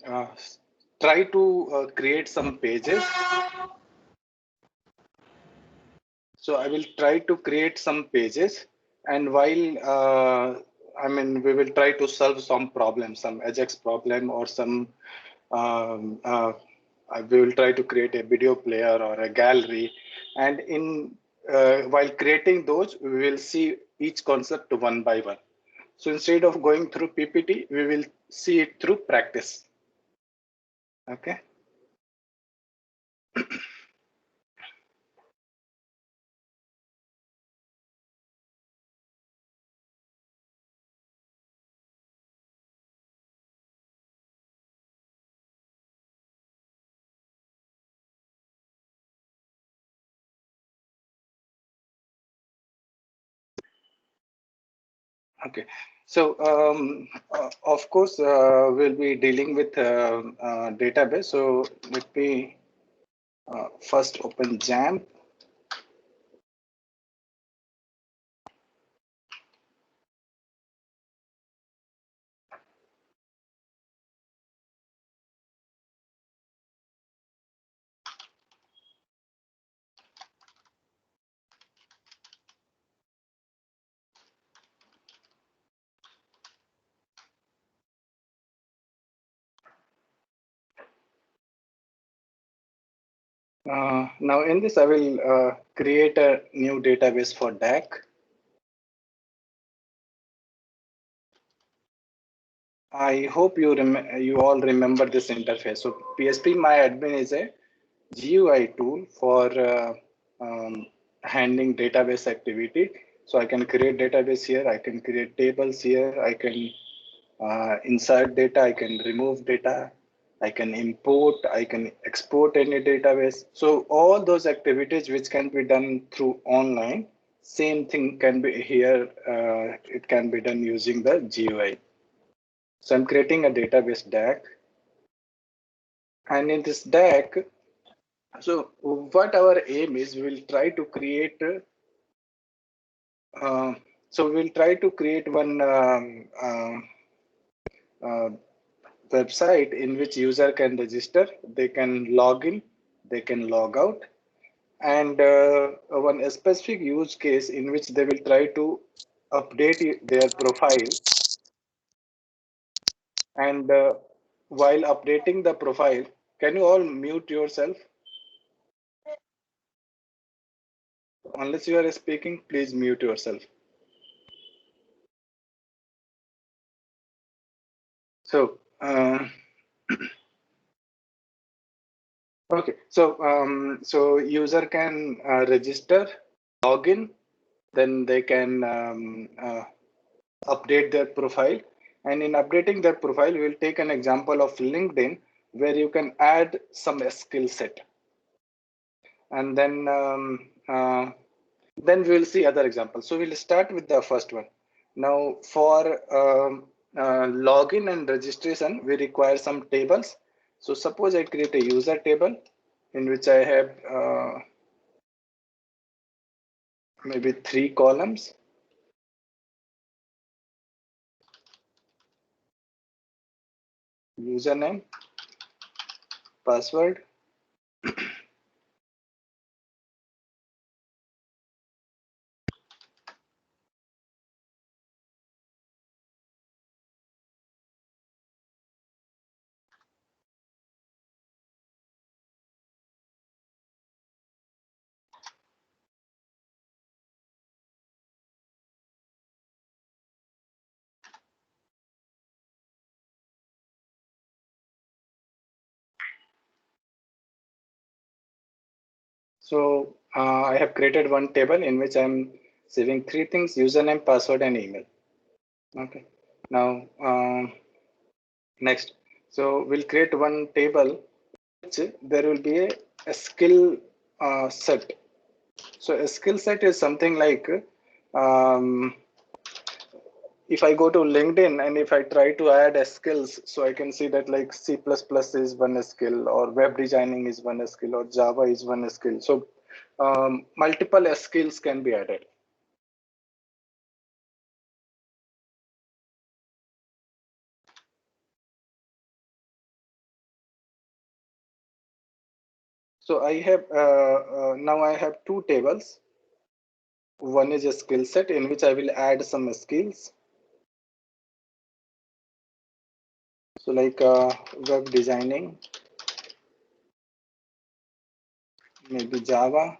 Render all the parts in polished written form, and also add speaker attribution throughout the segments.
Speaker 1: uh, try to create some pages. So I will try to create some pages, and while we will try to solve some problem, some Ajax problem, or some um, uh, we will try to create a video player or a gallery, and in while creating those, we will see each concept one by one. So instead of going through PPT, we will see it through practice. Okay. Okay. So, of course, we'll be dealing with database. So let me first open XAMPP. Now in this, I will create a new database for DAC. I hope you all remember this interface. So PHP My Admin is a GUI tool for handling database activity. So I can create database here. I can create tables here. I can insert data. I can remove data. I can import. I can export any database. So all those activities which can be done through online, same thing can be here. It can be done using the GUI. So I'm creating a database DAC. And in this DAC, so what our aim is, we'll try to create we'll try to create one uh, website in which user can register, they can log in, they can log out, and one specific use case in which they will try to update their profile. And while updating the profile, can you all mute yourself? Unless you are speaking, please mute yourself. So, okay. So user can register, log in, then they can update their profile. And in updating their profile, we'll take an example of LinkedIn, where you can add some skill set. And then we'll see other examples. So we'll start with the first one. Now for login and registration, we require some tables. So suppose I create a user table in which I have maybe 3 columns. Username, password, so I have created one table in which I'm saving 3 things: username, password, and email. Okay. Now, next. So we'll create one table which there will be a skill set. So a skill set is something like um, if I go to LinkedIn and if I try to add a skills, so I can see that like C++ is one skill, or web designing is one skill, or Java is one skill. So multiple skills can be added. So I have now I have two tables. One is a skill set in which I will add some skills. So like web designing, maybe Java.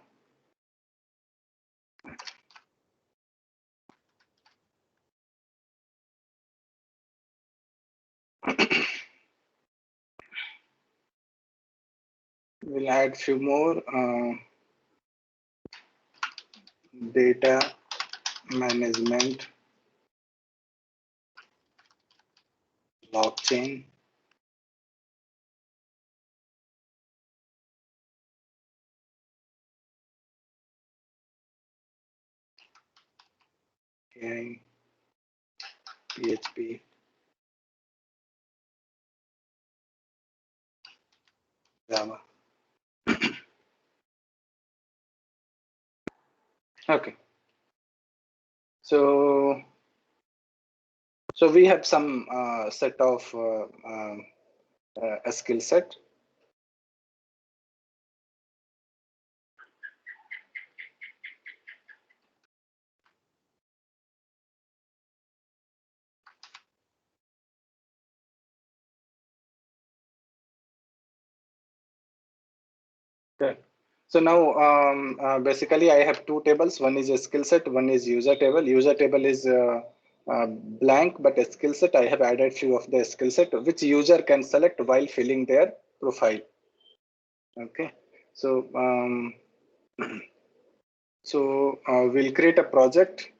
Speaker 1: We'll add few more data management, blockchain, AI, PHP, Java. Okay. So we have some set of a skill set. Okay. So now basically I have two tables. One is a skill set, one is user table. User table is blank, but a skill set I have added few of the skill set which user can select while filling their profile. Okay. So we'll create a project.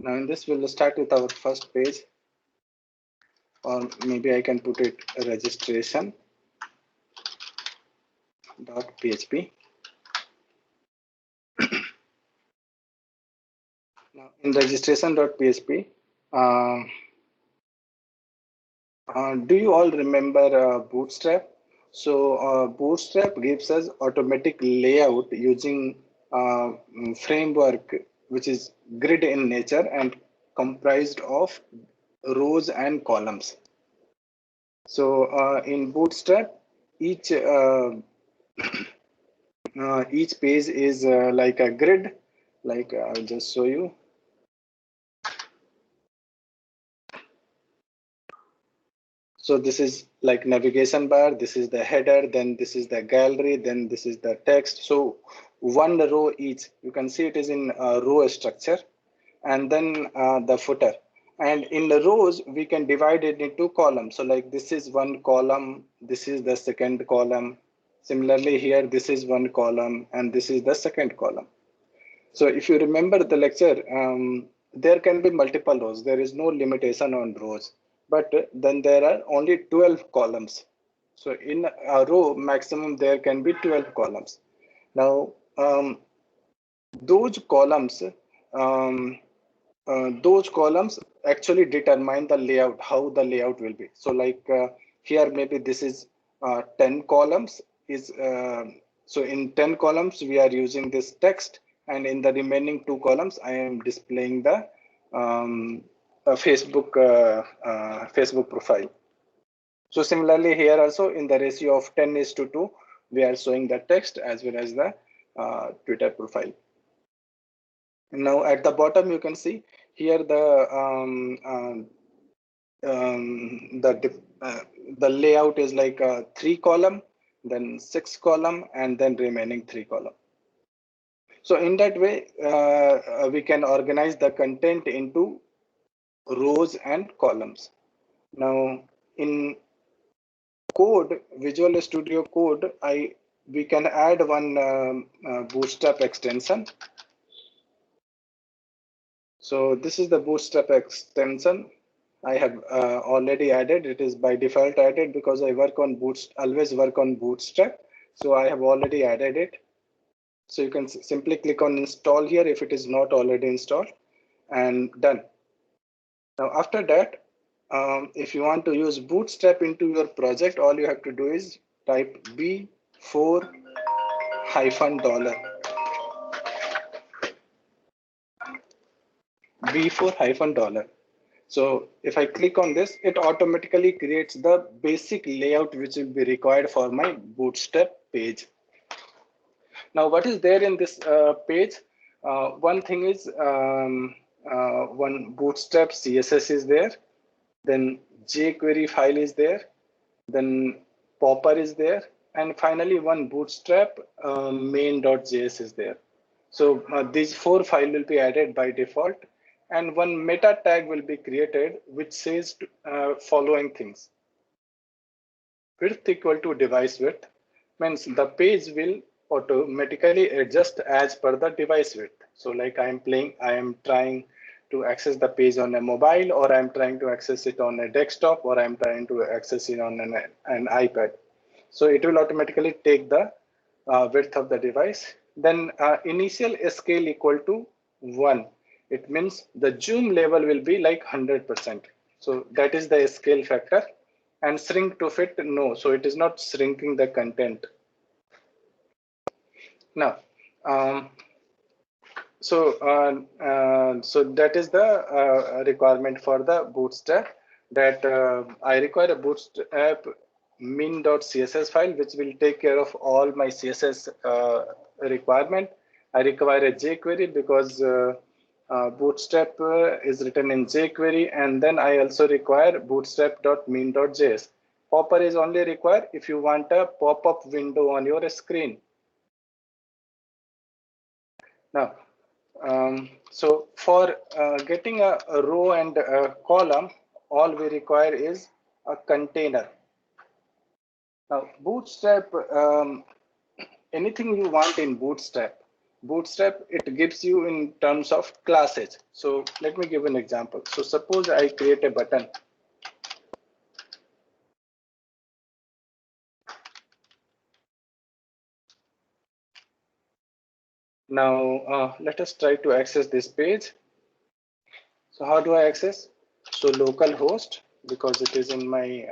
Speaker 1: Now in this we'll start with our first page, or maybe I can put it registration dot php. Now in registration dot php, do you all remember Bootstrap? So Bootstrap gives us automatic layout using framework which is grid in nature and comprised of rows and columns. So in Bootstrap, each each page is like a grid. Like I'll just show you. So this is like navigation bar, this is the header, then this is the gallery, then this is the text. So one row each, you can see it is in a row structure, and then the footer. And in the rows, we can divide it into columns. So like this is one column, this is the second column. Similarly here, this is one column, and this is the second column. So if you remember the lecture, there can be multiple rows. There is no limitation on rows, but then there are only 12 columns. So in a row, maximum there can be 12 columns. Now, those columns, um, those columns actually determine the layout, how the layout will be. So like here, maybe this is 10 columns is, so in 10 columns, we are using this text, and in the remaining two columns, I am displaying the Facebook profile. So similarly here also in the ratio of 10:2, we are showing the text as well as the Twitter profile. Now at the bottom, you can see here the layout is like a 3 column, then 6 column, and then remaining 3 column. So in that way, we can organize the content into rows and columns. Now in code, Visual Studio Code, I we can add one Bootstrap extension. So this is the Bootstrap extension I have already added. It is by default added because I always work on Bootstrap. So I have already added it. So you can simply click on install here if it is not already installed, and done. Now after that, if you want to use Bootstrap into your project, all you have to do is type B4 hyphen dollar. B4 hyphen dollar. So if I click on this, it automatically creates the basic layout which will be required for my Bootstrap page. Now, what is there in this page? One thing is one Bootstrap CSS is there. Then jQuery file is there. Then Popper is there. And finally, one Bootstrap main.js is there. So these 4 files will be added by default. And one meta tag will be created which says following things. Width equal to device width means the page will automatically adjust as per the device width. So like I am trying to access the page on a mobile, or I'm trying to access it on a desktop, or I'm trying to access it on an iPad. So it will automatically take the width of the device. Then initial scale equal to 1. It means the zoom level will be like 100%. So that is the scale factor. And shrink to fit, no. So it is not shrinking the content. Now, so that is the requirement for the Bootstrap, that I require a Bootstrap min.css file which will take care of all my CSS requirement. I require a jQuery because Bootstrap is written in jQuery, and then I also require bootstrap.min.js. Popper is only required if you want a pop-up window on your screen. Now, so for getting a row and a column, all we require is a container. Now, Bootstrap, anything you want in Bootstrap, it gives you in terms of classes. So let me give an example. So suppose I create a button. Now let us try to access this page. So how do I access? So localhost, because it is in my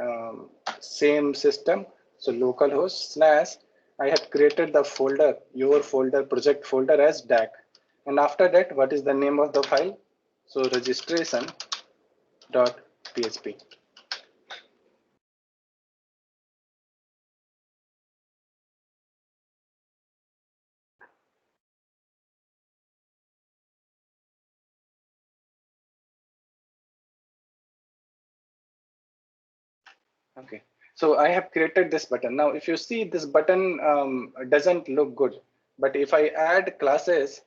Speaker 1: same system. So localhost / I have created the folder, your folder, project folder as DAC. And after that, what is the name of the file? So registration.php. Okay. So I have created this button. Now, if you see, this button doesn't look good, but if I add classes,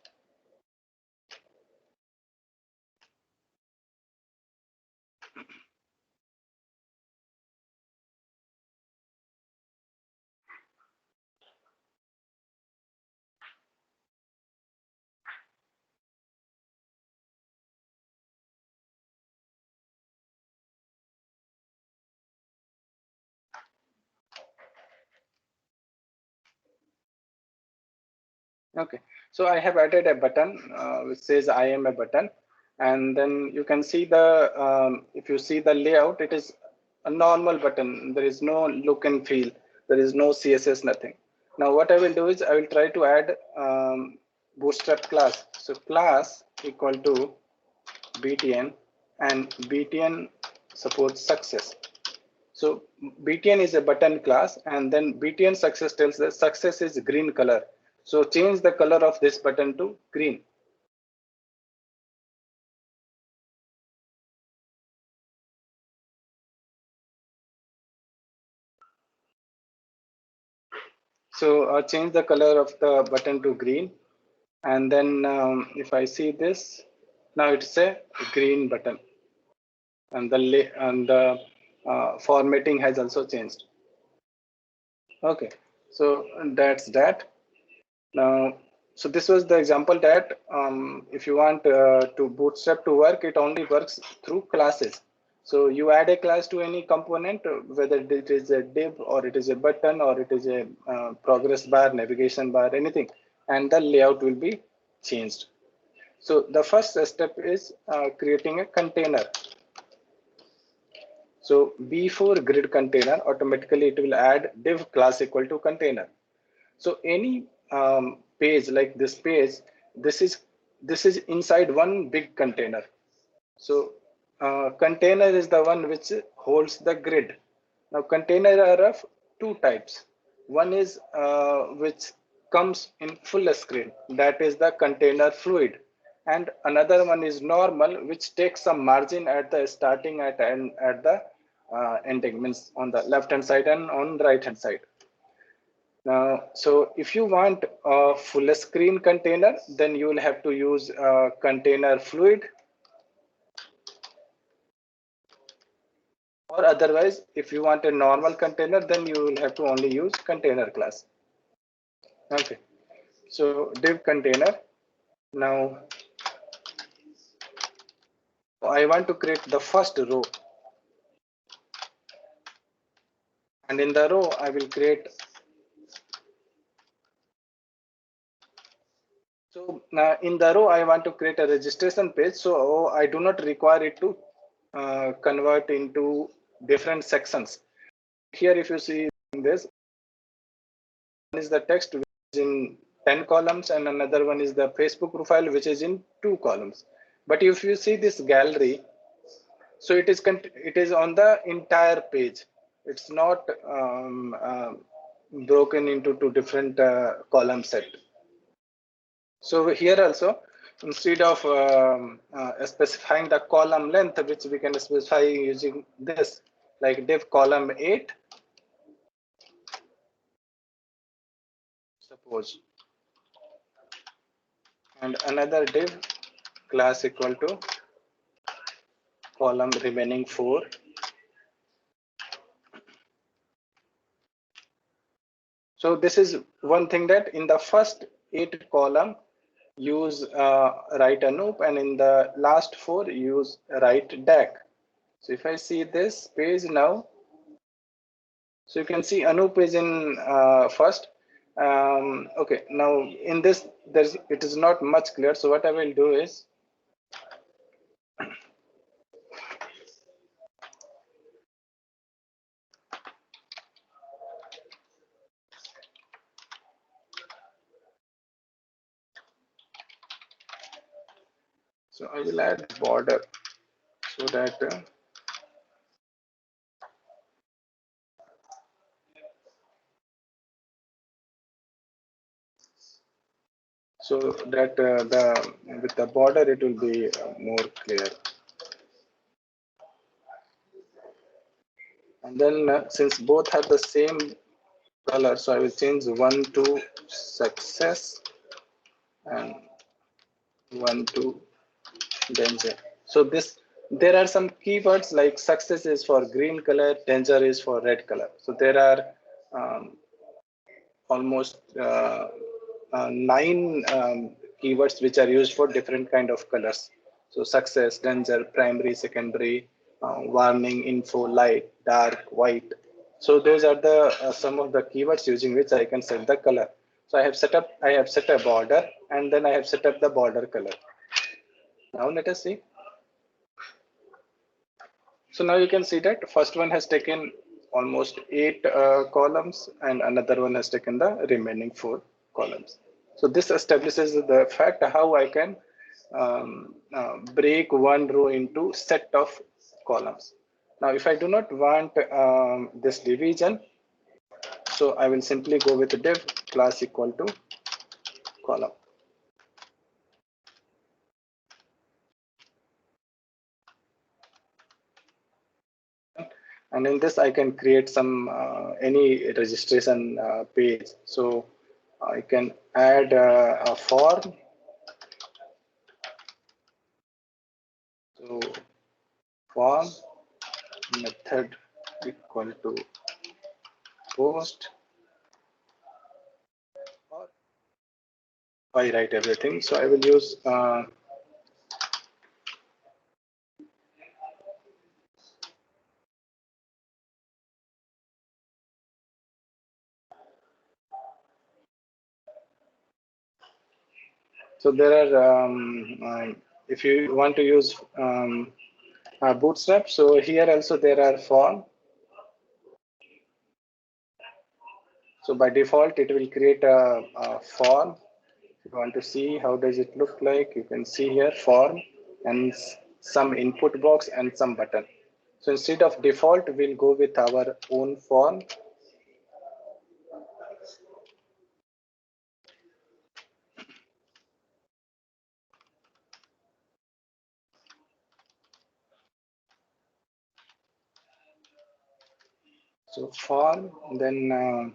Speaker 1: okay, so I have added a button which says I am a button, and then you can see the if you see the layout, it is a normal button. There is no look and feel. There is no CSS, nothing. Now what I will do is I will try to add Bootstrap class. So class equal to btn, and btn supports success. So btn is a button class, and then btn success tells that success is green color. So change the color of this button to green. So change the color of the button to green. And then if I see this, now it's a green button. And the formatting has also changed. Okay. So that's that. Now, so this was the example that if you want to Bootstrap to work, it only works through classes. So you add a class to any component, whether it is a div or it is a button or it is a progress bar, navigation bar, anything, and the layout will be changed. So the first step is creating a container. So before grid container, automatically it will add div class equal to container. So any page like this page, this is inside one big container. So container is the one which holds the grid. Now container are of two types. One is which comes in full screen, that is the container fluid, and another one is normal, which takes some margin at the starting and at the ending, means on the left hand side and on the right hand side. So if you want a full screen container, then you will have to use container fluid, or otherwise, if you want a normal container, then you will have to only use container class. Okay, so div container. Now I want to create the first row, and in the row I will create. So now in the row I want to create a registration page, so I do not require it to convert into different sections. Here if you see this, one is the text which is in 10 columns and another one is the Facebook profile which is in 2 columns. But if you see this gallery, so it is on the entire page. It's not broken into two different column set. So here also, instead of specifying the column length, which we can specify using this, like div column 8, suppose, and another div class equal to column remaining 4. So this is one thing, that in the first 8 column use write Anoop, and in the last 4 use write DAC. So if I see this page now, so you can see Anoop is in first. Okay, now in this it is not much clear. So what I will do is, so I will add border so that the with the border it will be more clear. And then since both have the same color, so I will change 1 to success and 1 to danger. So there are some keywords like success is for green color, danger is for red color. So there are almost 9 keywords which are used for different kind of colors. So success, danger, primary, secondary, warning, info, light, dark, white. So those are the some of the keywords using which I can set the color. So I have set a border, and then I have set up the border color. Now let us see. So now you can see that first one has taken almost 8 columns and another one has taken the remaining 4 columns. So this establishes the fact how I can break one row into set of columns. Now if I do not want this division, so I will simply go with div class equal to column. And in this I can create some any registration page. So I can add a form. So form method equal to post, I write everything. So I will use so there are if you want to use Bootstrap, so here also there are form. So by default, it will create a form. If you want to see how does it look like, you can see here form and some input box and some button. So instead of default, we'll go with our own form. So form, then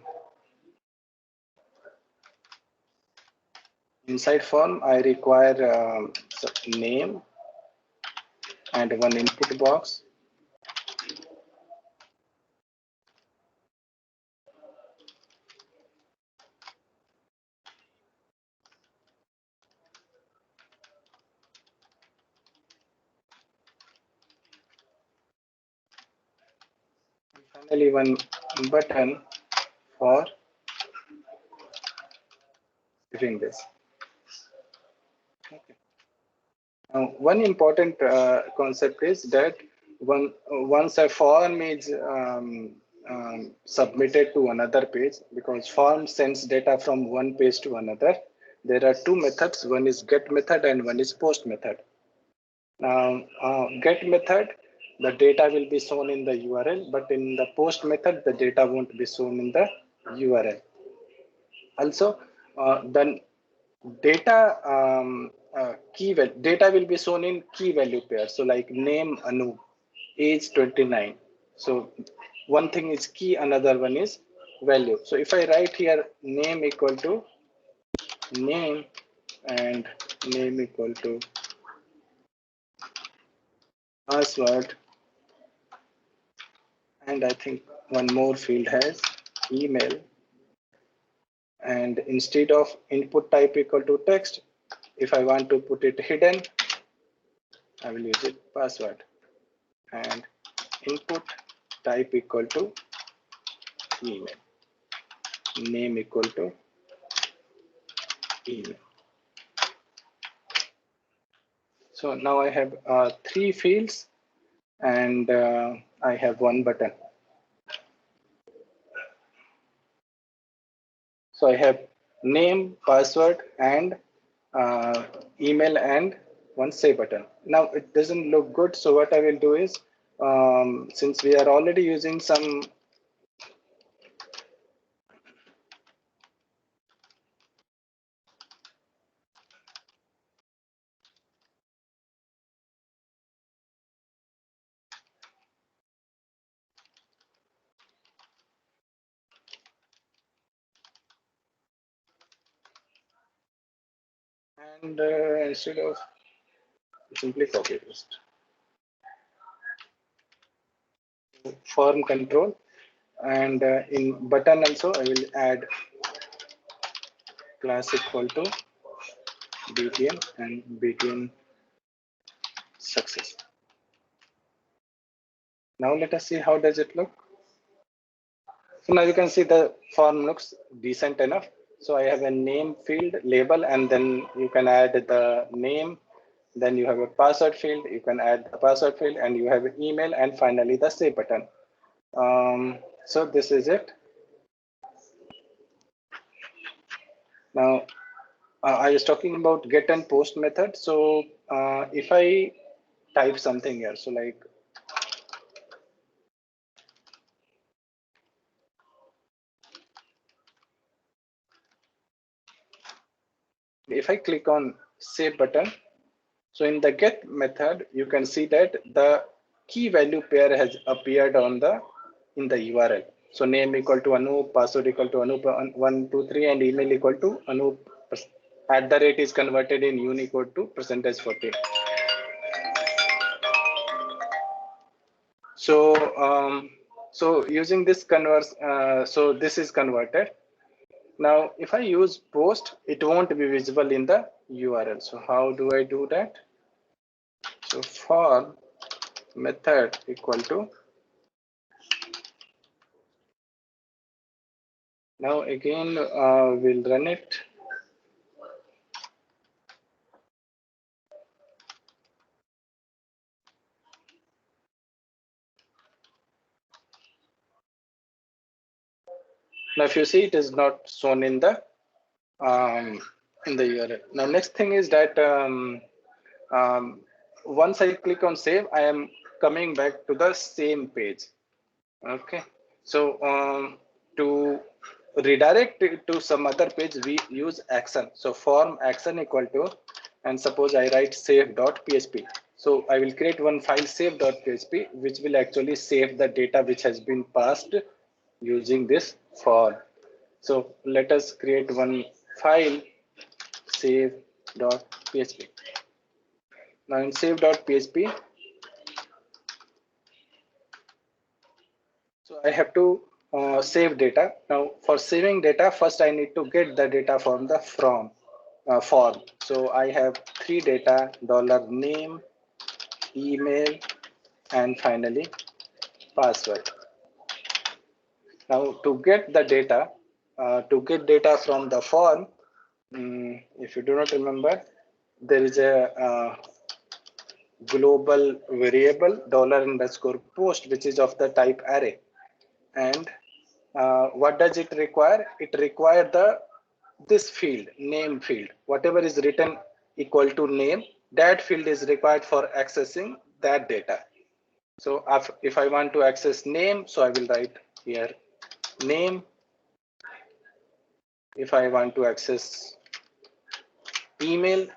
Speaker 1: inside form, I require name and one input box. Finally, one button for doing this. Okay. Now, one important concept is that once a form is submitted to another page, because form sends data from one page to another, there are two methods. One is get method and one is post method. Now, get method, the data will be shown in the URL, but in the post method, the data won't be shown in the URL. Also, then data will be shown in key value pair. So like name Anu, age 29. So one thing is key, another one is value. So if I write here name equal to name and name equal to password, and I think one more field has email, and instead of input type equal to text, if I want to put it hidden, I will use it password, and input type equal to email, name equal to email. So now I have three fields and I have one button. So I have name, password, and email, and one say button. Now it doesn't look good. So what I will do is, since we are already using some and instead of simply copy paste form control, and in button also I will add class equal to begin and begin success. Now let us see how does it look. So now you can see the form looks decent enough. So I have a name field label, and then you can add the name. Then you have a password field. You can add the password field, and you have an email, and finally the save button. So this is it. Now I was talking about get and post method. So if I type something here, so like if I click on save button, so in the get method, you can see that the key value pair has appeared on the in the URL. So name equal to Anup, password equal to Anup 123, and email equal to Anup. At the rate is converted in Unicode to %40. So so using this converse, so this is converted. Now, if I use post, it won't be visible in the URL. So how do I do that? So for method equal to, now again we'll run it. Now if you see, it is not shown in the URL. Now next thing is that once I click on save, I am coming back to the same page. Okay, so to redirect it to some other page, we use action. So form action equal to, and suppose I write save.php. So I will create one file save.php, which will actually save the data which has been passed using this form. So let us create one file save.php. Now in save.php, so I have to save data. Now for saving data, first I need to get the data from the form. So I have three data: $name, email, and finally password. Now to get the data, from the form, if you do not remember, there is a global variable $_post, which is of the type array. And what does it require? It requires this field, name field. Whatever is written equal to name, that field is required for accessing that data. So if I want to access name, so I will write here name. If I want to access email,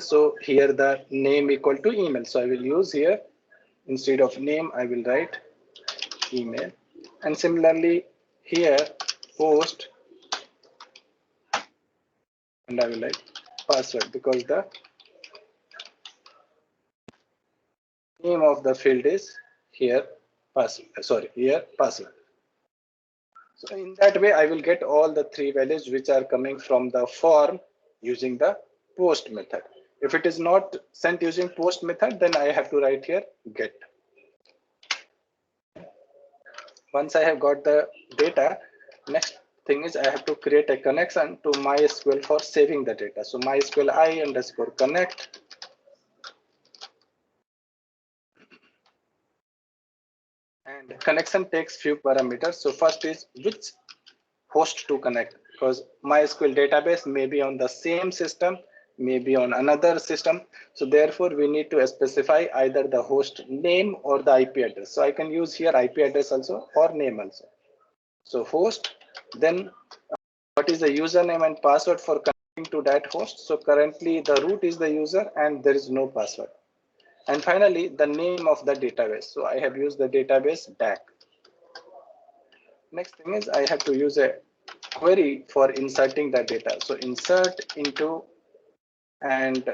Speaker 1: so here the name equal to email. So I will use here, instead of name, I will write email. And similarly here post, and I will write password, because the name of the field is here password. So in that way, I will get all the three values which are coming from the form using the post method. If it is not sent using post method, then I have to write here get. Once I have got the data, next thing is I have to create a connection to MySQL for saving the data. So MySQL I_connect. And connection takes few parameters. So first is which host to connect, because MySQL database may be on the same system, maybe on another system. So therefore we need to specify either the host name or the IP address. So I can use here IP address also or name also. So host, then what is the username and password for connecting to that host? So currently the root is the user and there is no password. And finally the name of the database. So I have used the database DAC. Next thing is I have to use a query for inserting the data. So insert into, and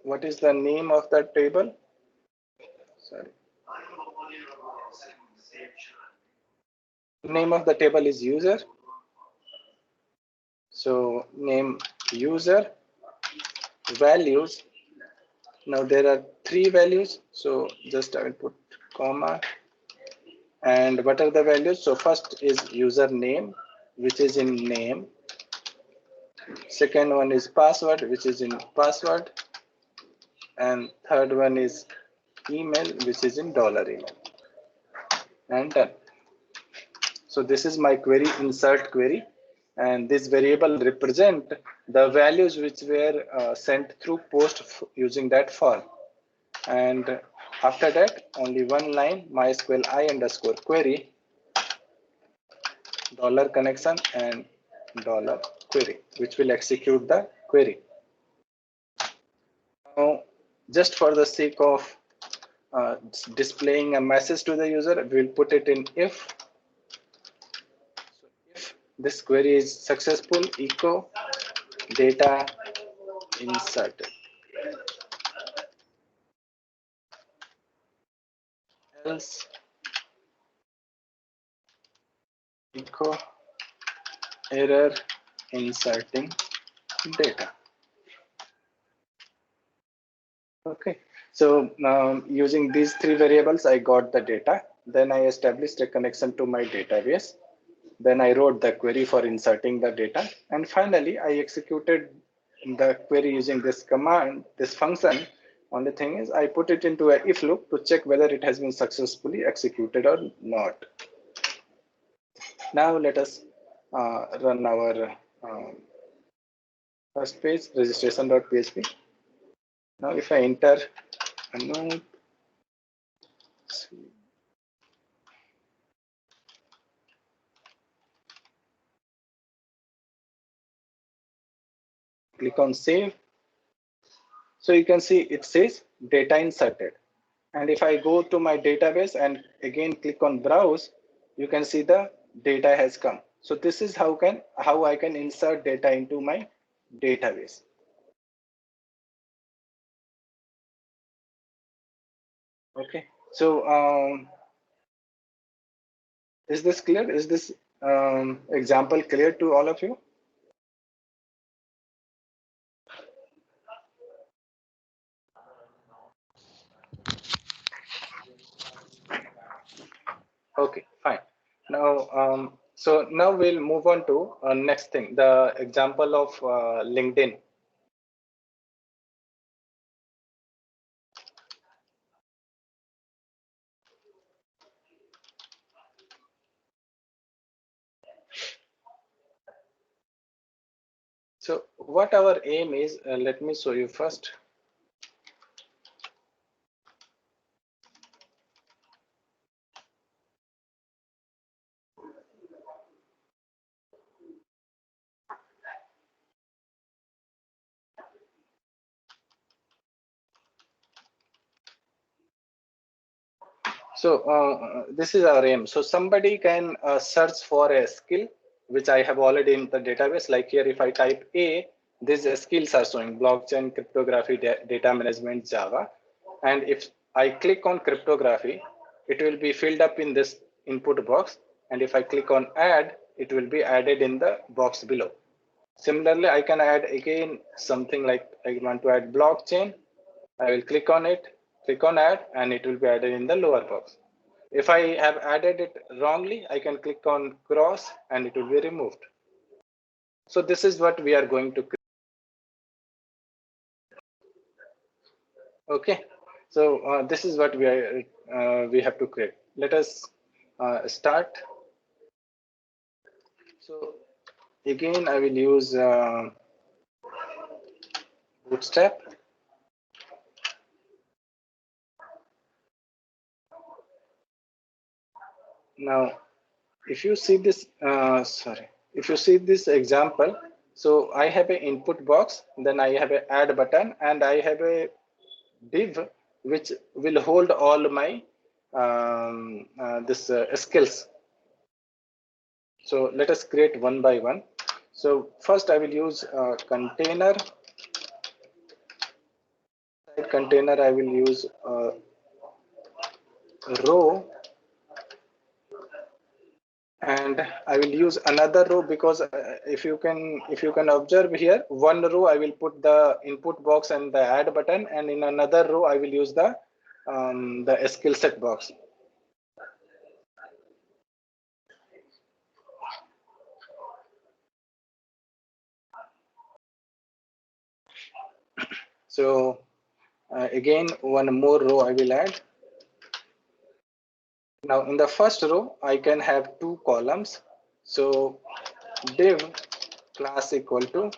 Speaker 1: what is the name of the table? Sorry. Name of the table is user. So name user, values. Now there are three values. So just I will put comma. And what are the values? So first is username, which is in name. Second one is password, which is in password. And third one is email, which is in $email. And done. So this is my query, insert query. And this variable represent the values which were sent through post using that form. And after that, only one line, MySQL I_query, $connection and $query, which will execute the query. Now, just for the sake of displaying a message to the user, we'll put it in if. So if this query is successful, echo data inserted. Else echo error inserting data. Okay, so now using these three variables, I got the data. Then I established a connection to my database. Then I wrote the query for inserting the data. And finally, I executed the query using this command, this function. Only thing is I put it into a if loop to check whether it has been successfully executed or not. Now let us run our first page, registration.php. Now if I enter a node, click on save. So you can see it says data inserted. And if I go to my database and again click on browse, you can see the data has come. So this is how I can insert data into my database. Okay, so is this clear? Is this example clear to all of you? Okay, fine. Now, so now we'll move on to next thing, the example of LinkedIn. So what our aim is, let me show you first. So this is our aim. So somebody can search for a skill, which I have already in the database. Like here, if I type A, these skills are showing: blockchain, cryptography, data management, Java. And if I click on cryptography, it will be filled up in this input box. And if I click on add, it will be added in the box below. Similarly, I can add again something like I want to add blockchain. I will click on it, click on add, and it will be added in the lower box. If I have added it wrongly, I can click on cross and it will be removed. So this is what we are going to create. Okay, so this is what we have to create. Let us start. So again, I will use Bootstrap. Now, if you see this, if you see this example, so I have an input box, then I have an add button, and I have a div which will hold all my skills. So let us create one by one. So first I will use container. Container I will use row, and I will use another row because if you can observe here, one row I will put the input box and the add button, and in another row I will use the skill set box. So again, one more row I will add. Now in the first row, I can have two columns. So div class equal to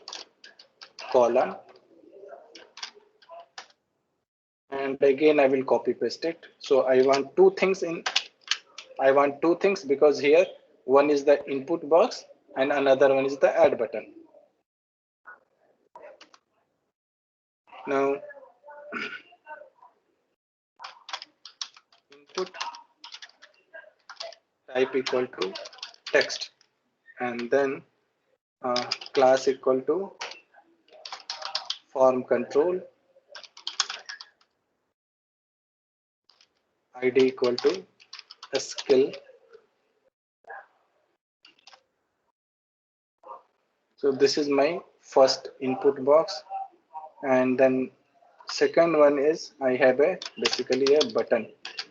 Speaker 1: column. And again, I will copy paste it. So I want two things because here one is the input box and another one is the add button. Now input type equal to text, and then class equal to form control, id equal to skill, So this is my first input box, and then second one is I have a basically a button.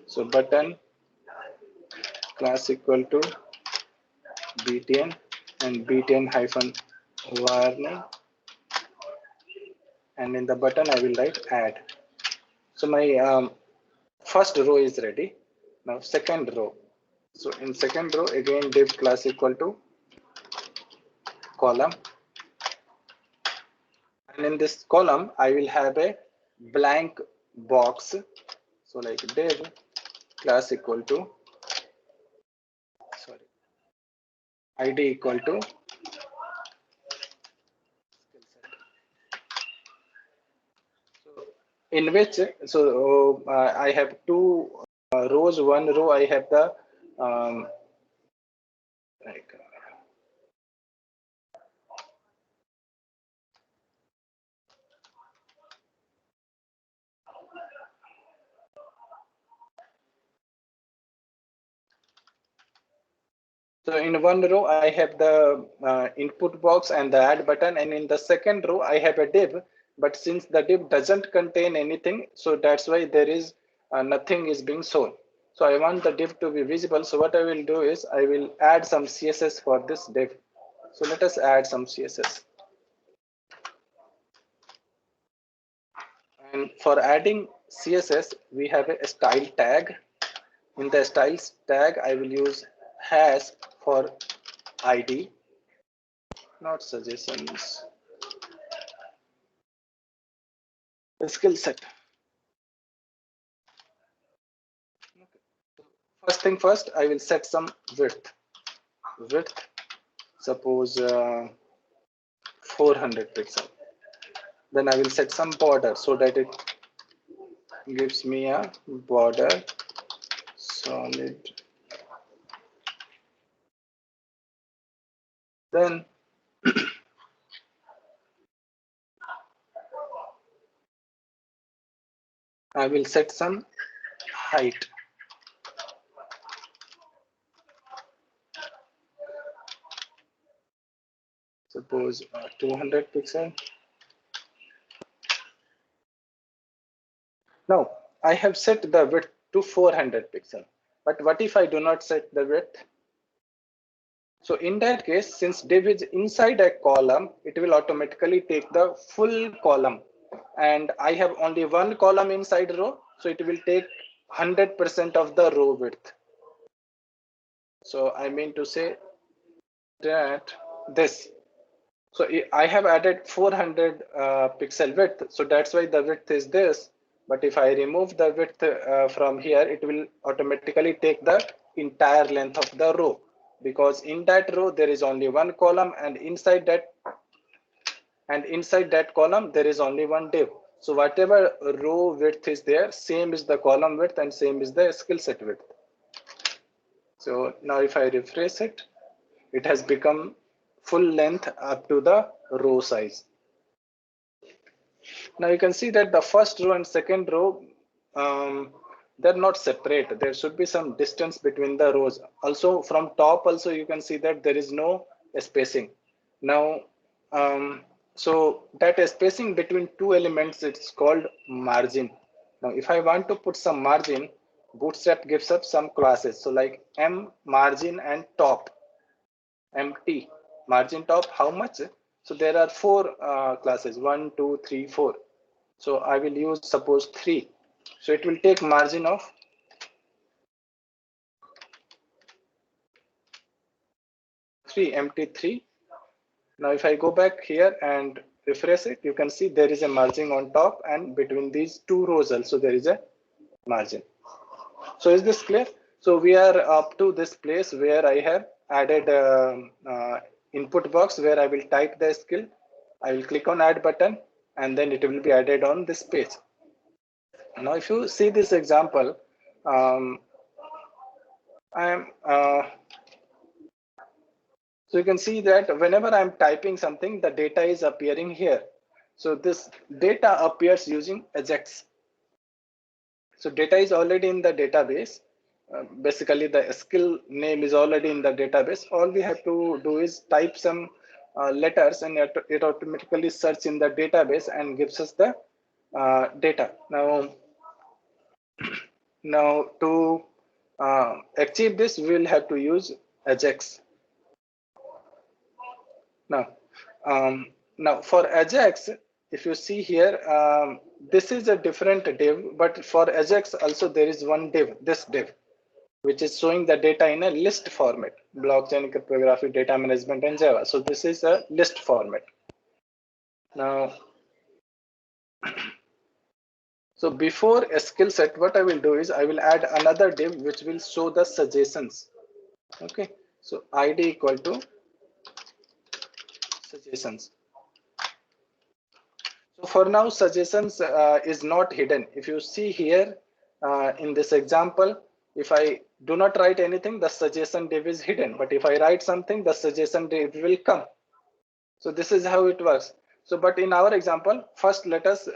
Speaker 1: So button class equal to btn and btn hyphen warning, and in the button I will write add. So my first row is ready. Now second row. So in second row again div class equal to column, and in this column I will have a blank box. So like div class equal to sorry id equal to skill set. So in which I have two rows. One row I have the like so in one row I have the input box and the add button, and in the second row I have a div, but since the div doesn't contain anything, so that's why there is nothing is being shown. So I want the div to be visible. So what I will do is I will add some css for this div. So let us add some css, and for adding css we have a style tag. In the styles tag I will use hash for id, not suggestions, skill set. First thing first, I will set some width. Width, suppose 400 pixel. Then I will set some border so that it gives me a border solid. Then I will set some height. Suppose 200 pixel. Now I have set the width to 400 pixel. But what if I do not set the width? So in that case, since div is inside a column, it will automatically take the full column. And I have only one column inside row, so it will take 100% of the row width. So I mean to say that this. So I have added 400 pixel width, so that's why the width is this. But if I remove the width from here, it will automatically take the entire length of the row, because in that row there is only one column, and inside that column there is only one div. So whatever row width is there, same is the column width and same is the skill set width. So now if I refresh it, it has become full length up to the row size. Now you can see that the first row and second row, they're not separate. There should be some distance between the rows. Also from top also you can see that there is no spacing. Now, so that spacing between two elements, it's called margin. Now if I want to put some margin, Bootstrap gives up some classes. So like m margin and top. Empty margin top, how much? So there are four classes, 1 2 3 4. So I will use suppose 3. So it will take margin of 3, empty 3. Now if I go back here and refresh it, you can see there is a margin on top, and between these two rows also there is a margin. So is this clear? So we are up to this place where I have added input box where I will type the skill. I will click on add button, and then it will be added on this page. Now if you see this example, so you can see that whenever I'm typing something, the data is appearing here. So this data appears using Ajax. So data is already in the database. Basically the skill name is already in the database. All we have to do is type some letters, and it automatically search in the database and gives us the data. Now to achieve this, we will have to use Ajax. Now, now for Ajax, if you see here, this is a different div, but for Ajax also there is one div, this div, which is showing the data in a list format, blockchain cryptography, data management, and Java. So this is a list format. Now, so before a skill set, what I will do is I will add another div which will show the suggestions. Okay, so ID equal to suggestions. So for now, suggestions is not hidden. If you see here in this example, if I do not write anything, the suggestion div is hidden. But if I write something, the suggestion div will come. So this is how it works. So, but in our example, first let us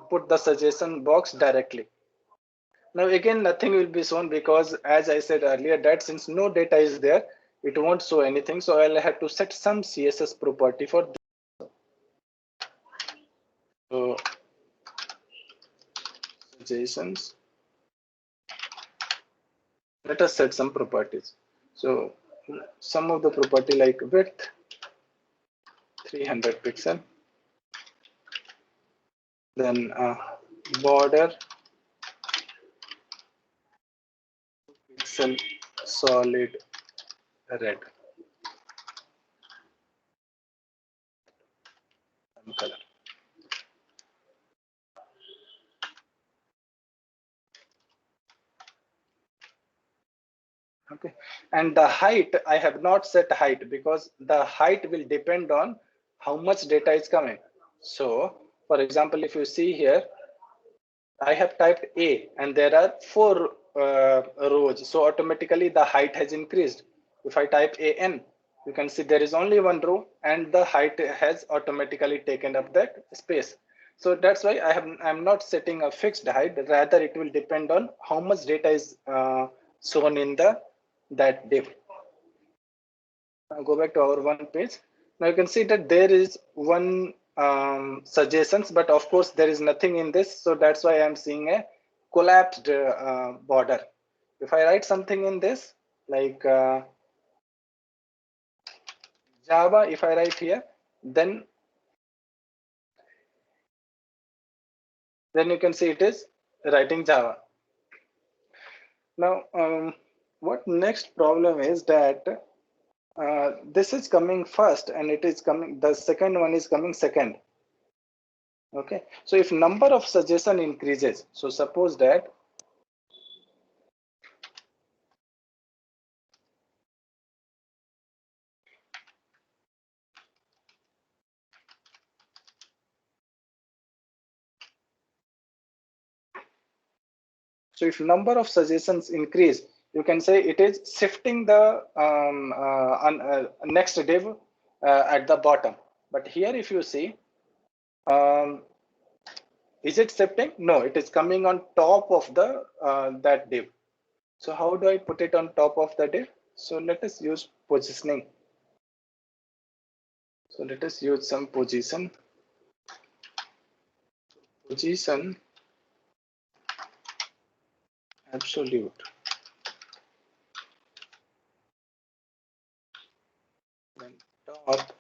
Speaker 1: put the suggestion box directly. Now again, nothing will be shown because, as I said earlier, that since no data is there, it won't show anything. So I'll have to set some CSS property for this. So suggestions. Let us set some properties. So some of the property like width 300 pixel, then border pixel solid red color. Okay, and the height, I have not set height because the height will depend on how much data is coming. So for example, if you see here, I have typed A and there are 4 rows, so automatically the height has increased. If I type AN, you can see there is only 1 row and the height has automatically taken up that space. So that's why I'm not setting a fixed height, rather it will depend on how much data is shown in that div. Now go back to our one page. Now you can see that there is one suggestions, but of course there is nothing in this. So that's why I'm seeing a collapsed border. If I write something in this, like Java, if I write here, then you can see it is writing Java. Now, what next problem is that this is coming first and it is coming, the second one is coming second. Okay, so if number of suggestion increases, so suppose that if number of suggestions increase, you can say it is shifting the next div at the bottom. But here if you see, is it shifting? No, it is coming on top of the that div. So how do I put it on top of the div? So let us use positioning. So let us use some position absolute, then top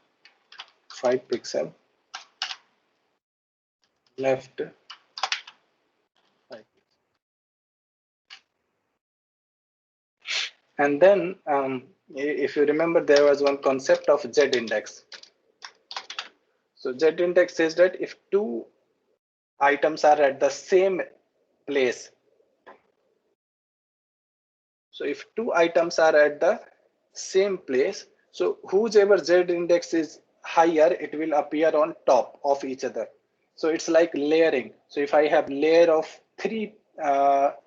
Speaker 1: 5 pixel, left 5. And then if you remember, there was one concept of Z index. So Z index says that if 2 items are at the same place, so if 2 items are at the same place, so whoever Z index is higher, it will appear on top of each other. So it's like layering. So if I have layer of 3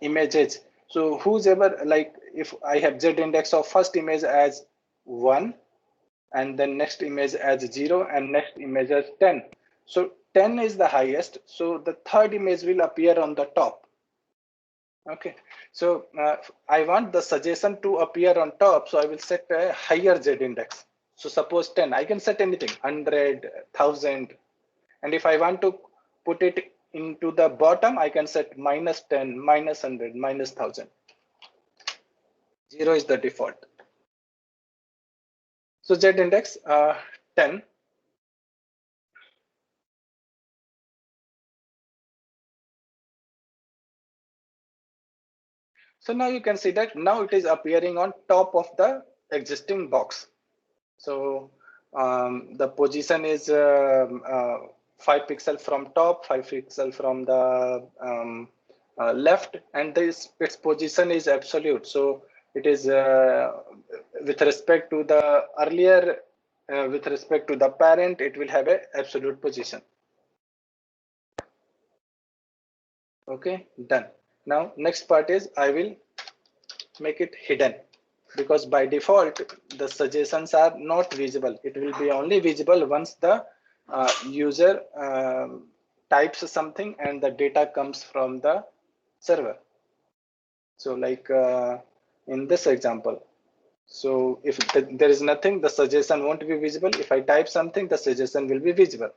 Speaker 1: images, so whoever, like if I have Z index of first image as 1 and then next image as 0 and next image as 10. So 10 is the highest. So the third image will appear on the top. Okay, so I want the suggestion to appear on top, so I will set a higher Z index. So suppose 10, I can set anything, 100, 1000. And if I want to put it into the bottom, I can set -10, -100, -1000. 0 is the default. So Z index 10. So now you can see that now it is appearing on top of the existing box. So the position is 5 pixel from top, 5 pixel from the left, and its position is absolute. So it is with respect to the earlier, with respect to the parent, it will have a absolute position. Okay, done. Now next part is I will make it hidden, because by default the suggestions are not visible. It will be only visible once the user types something and the data comes from the server. So like in this example, so if there is nothing, the suggestion won't be visible. If I type something, the suggestion will be visible.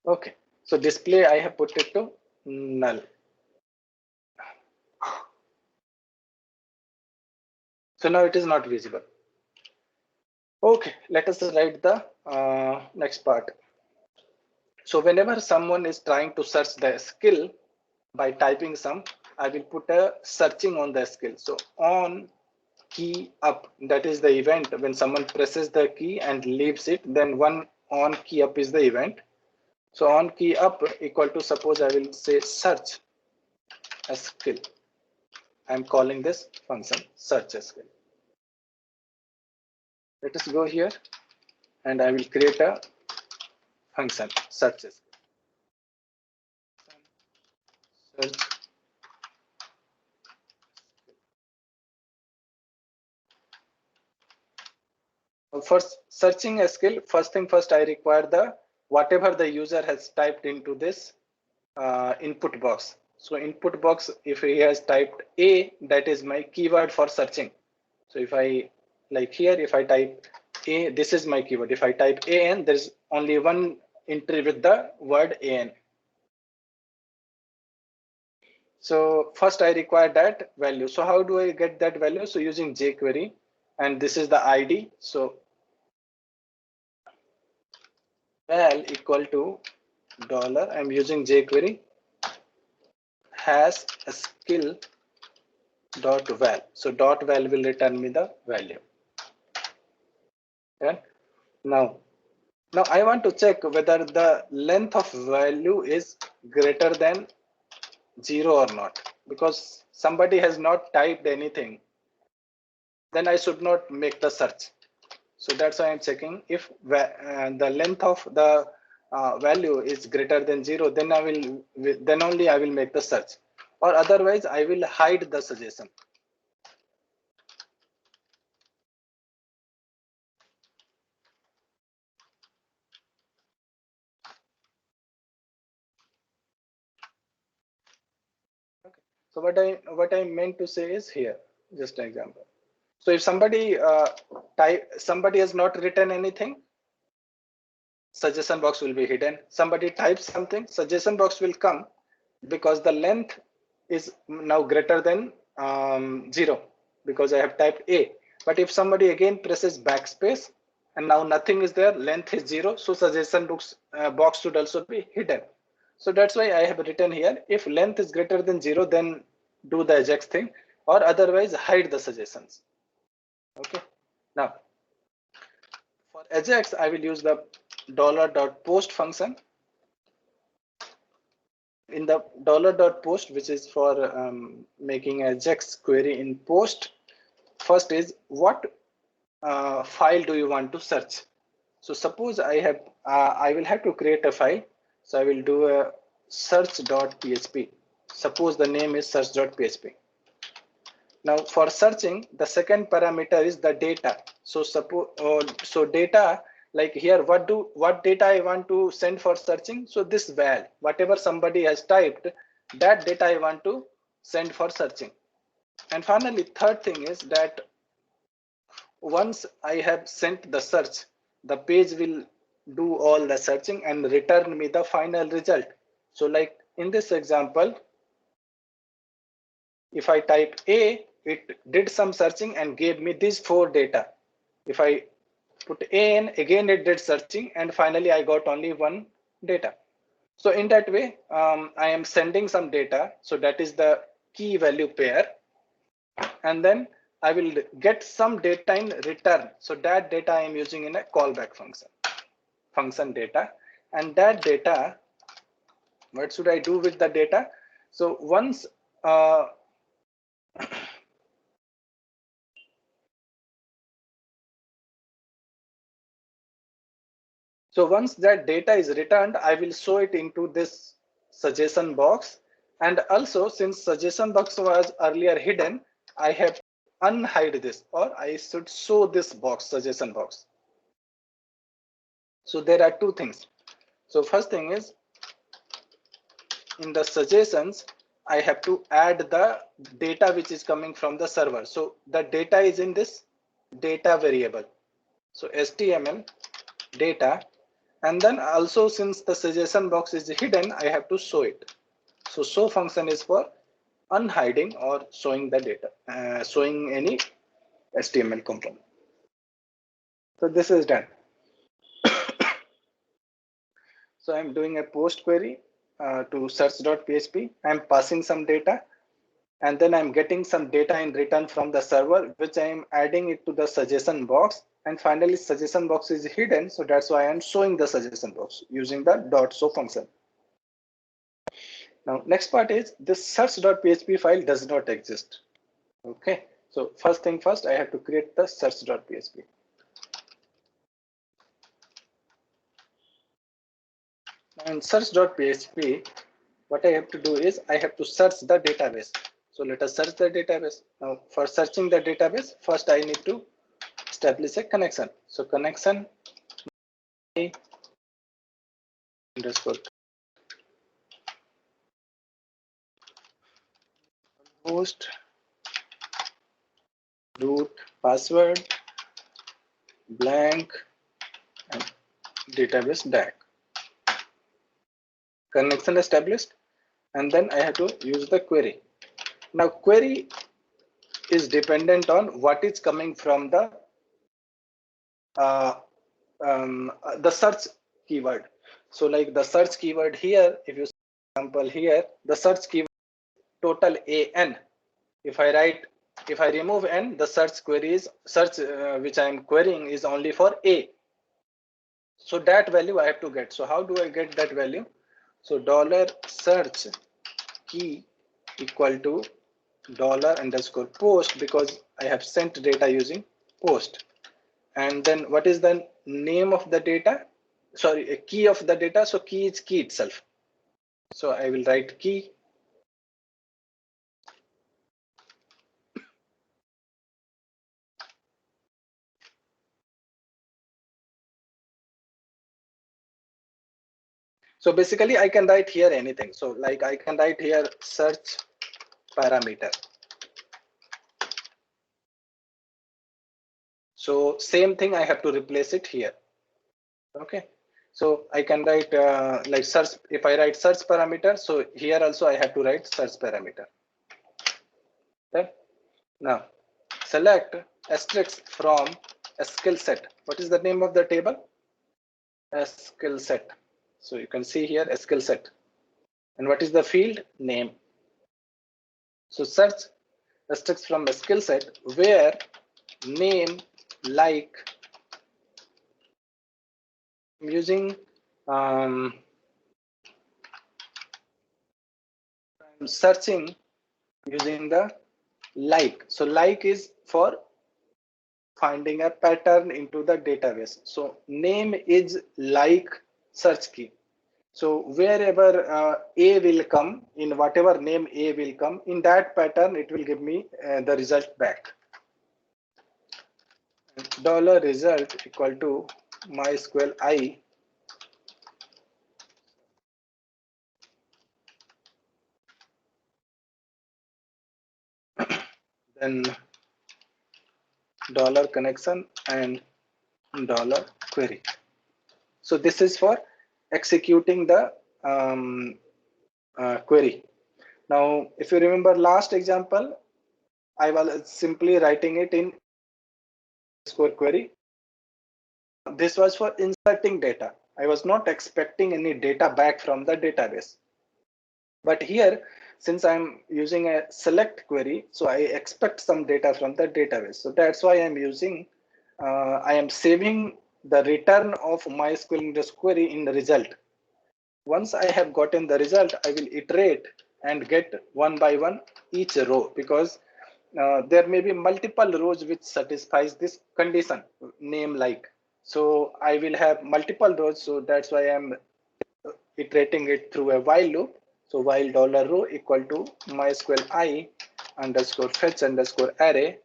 Speaker 1: Okay, so display I have put it to null. So now it is not visible. Okay, let us write the next part. So whenever someone is trying to search the skill by typing some, I will put a searching on the skill. So on key up, that is the event. When someone presses the key and leaves it, then one on key up is the event. So on key up equal to, suppose I will say search a skill. I'm calling this function search a skill. Let us go here and I will create a function search a skill. Search. For searching a skill, first thing first, I require the whatever the user has typed into this input box. So input box, if he has typed A, that is my keyword for searching. So if I, like here, if I type A, this is my keyword. If I type AN, there's only one entry with the word AN. So first I require that value. So how do I get that value? So using jQuery, and this is the ID. So val equal to dollar, I'm using jQuery, has a skill dot val. So dot val will return me the value. Okay. Now I want to check whether the length of value is greater than 0 or not, because somebody has not typed anything, then I should not make the search. So that's why I'm checking if the length of the value is greater than 0, then only I will make the search, or otherwise I will hide the suggestion. Okay. So what I meant to say is here, just an example. So if somebody somebody has not written anything, suggestion box will be hidden. Somebody types something, suggestion box will come, because the length is now greater than 0, because I have typed A. But if somebody again presses backspace and now nothing is there, length is 0, so suggestion box should also be hidden. So that's why I have written here, if length is greater than 0, then do the Ajax thing, or otherwise hide the suggestions. Okay. Now for Ajax, I will use the $.post function. In the $.post, which is for making a Ajax query in post, first is what file do you want to search? So suppose I will have to create a file. So I will do a search.php. Suppose the name is search.php. Now for searching, the second parameter is the data. So suppose so data, like here, what data I want to send for searching? So this val, whatever somebody has typed, that data I want to send for searching. And finally, third thing is that once I have sent the search, the page will do all the searching and return me the final result. So like in this example, if I type A, it did some searching and gave me these 4 data. If I put A in, again it did searching, and finally I got only 1 data. So in that way, I am sending some data. So that is the key value pair. And then I will get some data in return. So that data I am using in a callback function data. And that data, what should I do with the data? So once that data is returned, I will show it into this suggestion box. And also, since suggestion box was earlier hidden, I have unhide this, or I should show this box, suggestion box. So there are 2 things. So first thing is, in the suggestions, I have to add the data which is coming from the server. So the data is in this data variable. So HTML data, and then also since the suggestion box is hidden, I have to show it. So show function is for unhiding or showing the data, showing any HTML component. So this is done. So I'm doing a post query to search.php. I'm passing some data, and then I'm getting some data in return from the server, which I'm adding it to the suggestion box. And finally, suggestion box is hidden, so that's why I'm showing the suggestion box using the .show function. Now, next part is this search.php file does not exist. Okay, so first thing first, I have to create the search.php. Now in search.php, what I have to do is I have to search the database. So let us search the database. Now for searching the database, first I need to establish a connection. So connection underscore host root password blank and database DAG. Connection established, and then I have to use the query. Now query is dependent on what is coming from uh, the search keyword. So like the search keyword here, if you example here, the search keyword total AN. If I remove N, the search query is which I am querying is only for A. So that value I have to get. So how do I get that value? So $search key equal to $_post, because I have sent data using post. And then what is the name of the data? Sorry, a key of the data. So key is key itself. So I will write key. So basically I can write here anything. So like I can write here search parameter. So same thing, I have to replace it here. Okay. So I can write like search. If I write search parameter, so here also I have to write search parameter. Okay. Now select asterisk from a skill set. What is the name of the table? A skill set. So you can see here a skill set. And what is the field? Name. So search asterisk from a skill set where name like I'm using I'm searching using the like. So like is for finding a pattern into the database. So name is like search key. So wherever A will come, in whatever name A will come, in that pattern, it will give me the result back. $result equal to MySQL I then dollar connection and dollar query. So this is for executing the query. Now, if you remember last example, I was simply writing it in underscore query. This was for inserting data. I was not expecting any data back from the database. But here, since I'm using a select query, so I expect some data from the database. So that's why I'm using, I am saving the return of MySQL query in the result. Once I have gotten the result, I will iterate and get one by one each row, because there may be multiple rows which satisfies this condition, name like. So I will have multiple rows. So that's why I'm iterating it through a while loop. So while $row equal to MySQL I underscore fetch underscore array,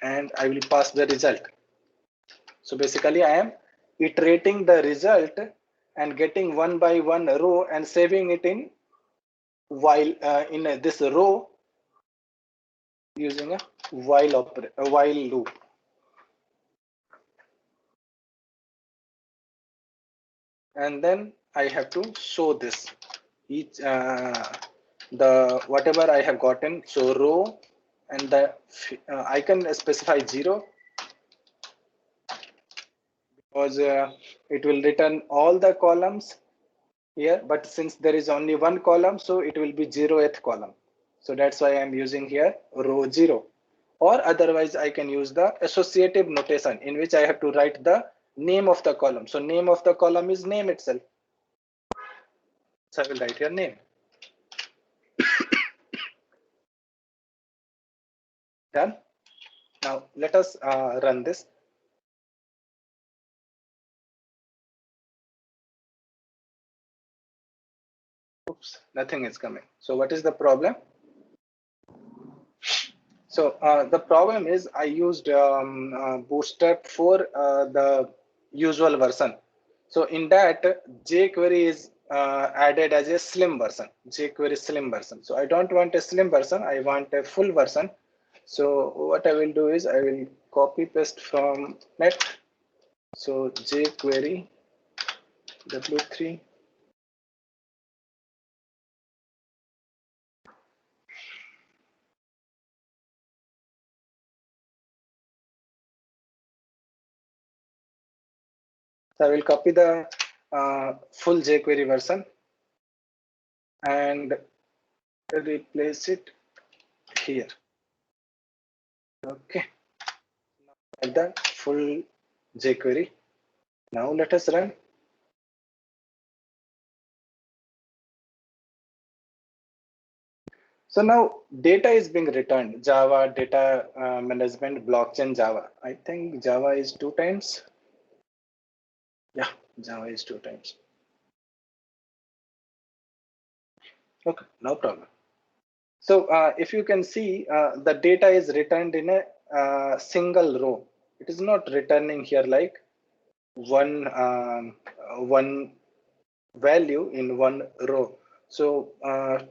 Speaker 1: and I will pass the result. So basically I am iterating the result and getting one by one row and saving it in while in this row using a while loop. And then I have to show this each the whatever I have gotten. So row and the I can specify 0, because it will return all the columns here, but since there is only one column, so it will be 0th column. So that's why I'm using here row 0, or otherwise I can use the associative notation in which I have to write the name of the column. So name of the column is name itself. So I will write here name. Done. Now let us run this. Oops, nothing is coming. So what is the problem? So the problem is I used Bootstrap for the usual version. So in that, jQuery is added as a slim version, jQuery slim version. So I don't want a slim version, I want a full version. So what I will do is I will copy paste from net. So jQuery w3. So I will copy the full jQuery version and replace it here. Okay, like the full jQuery. Now let us run. So now data is being returned. Java data management blockchain Java. I think Java is 2 times. Yeah, Java is 2 times. Okay, no problem. So if you can see, the data is returned in a single row. It is not returning here like one value in one row. So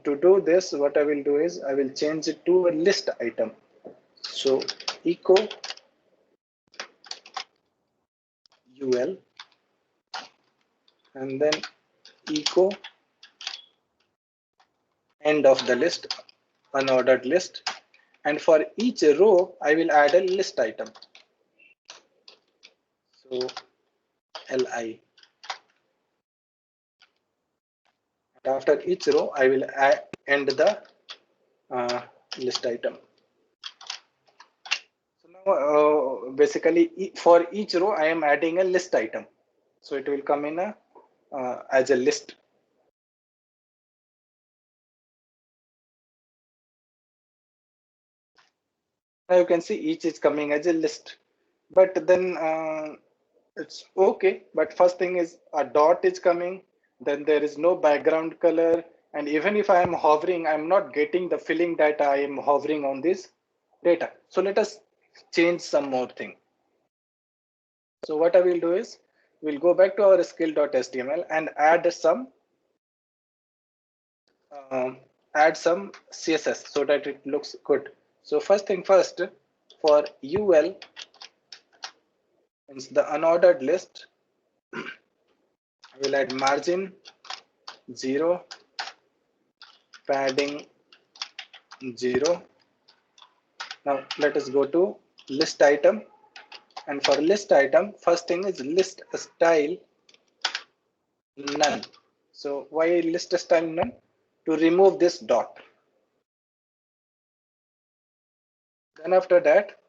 Speaker 1: to do this, what I will do is I will change it to a list item. So echo ul and then echo end of the list, unordered list, and for each row I will add a list item. So li, and after each row I will end the list item. So now basically for each row I am adding a list item, so it will come in a as a list. Now you can see each is coming as a list, but then it's okay. But first thing is a dot is coming, then there is no background color, and even if I am hovering, I'm not getting the feeling that I am hovering on this data. So let us change some more thing. So what I will do is we'll go back to our skill.html and add some add some CSS so that it looks good. So first thing first, for UL, means the unordered list, I will add margin 0, padding 0. Now let us go to list item, and for list item, first thing is list style none. So why list style none? To remove this dot. Then after that,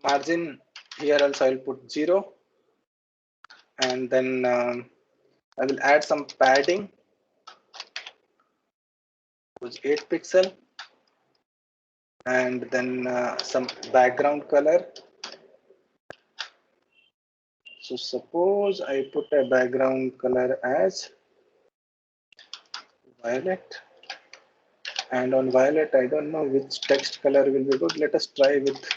Speaker 1: margin here also I'll put 0, and then I will add some padding, which 8 pixel, and then some background color. So suppose I put a background color as violet, and on violet I don't know which text color will be good. Let us try with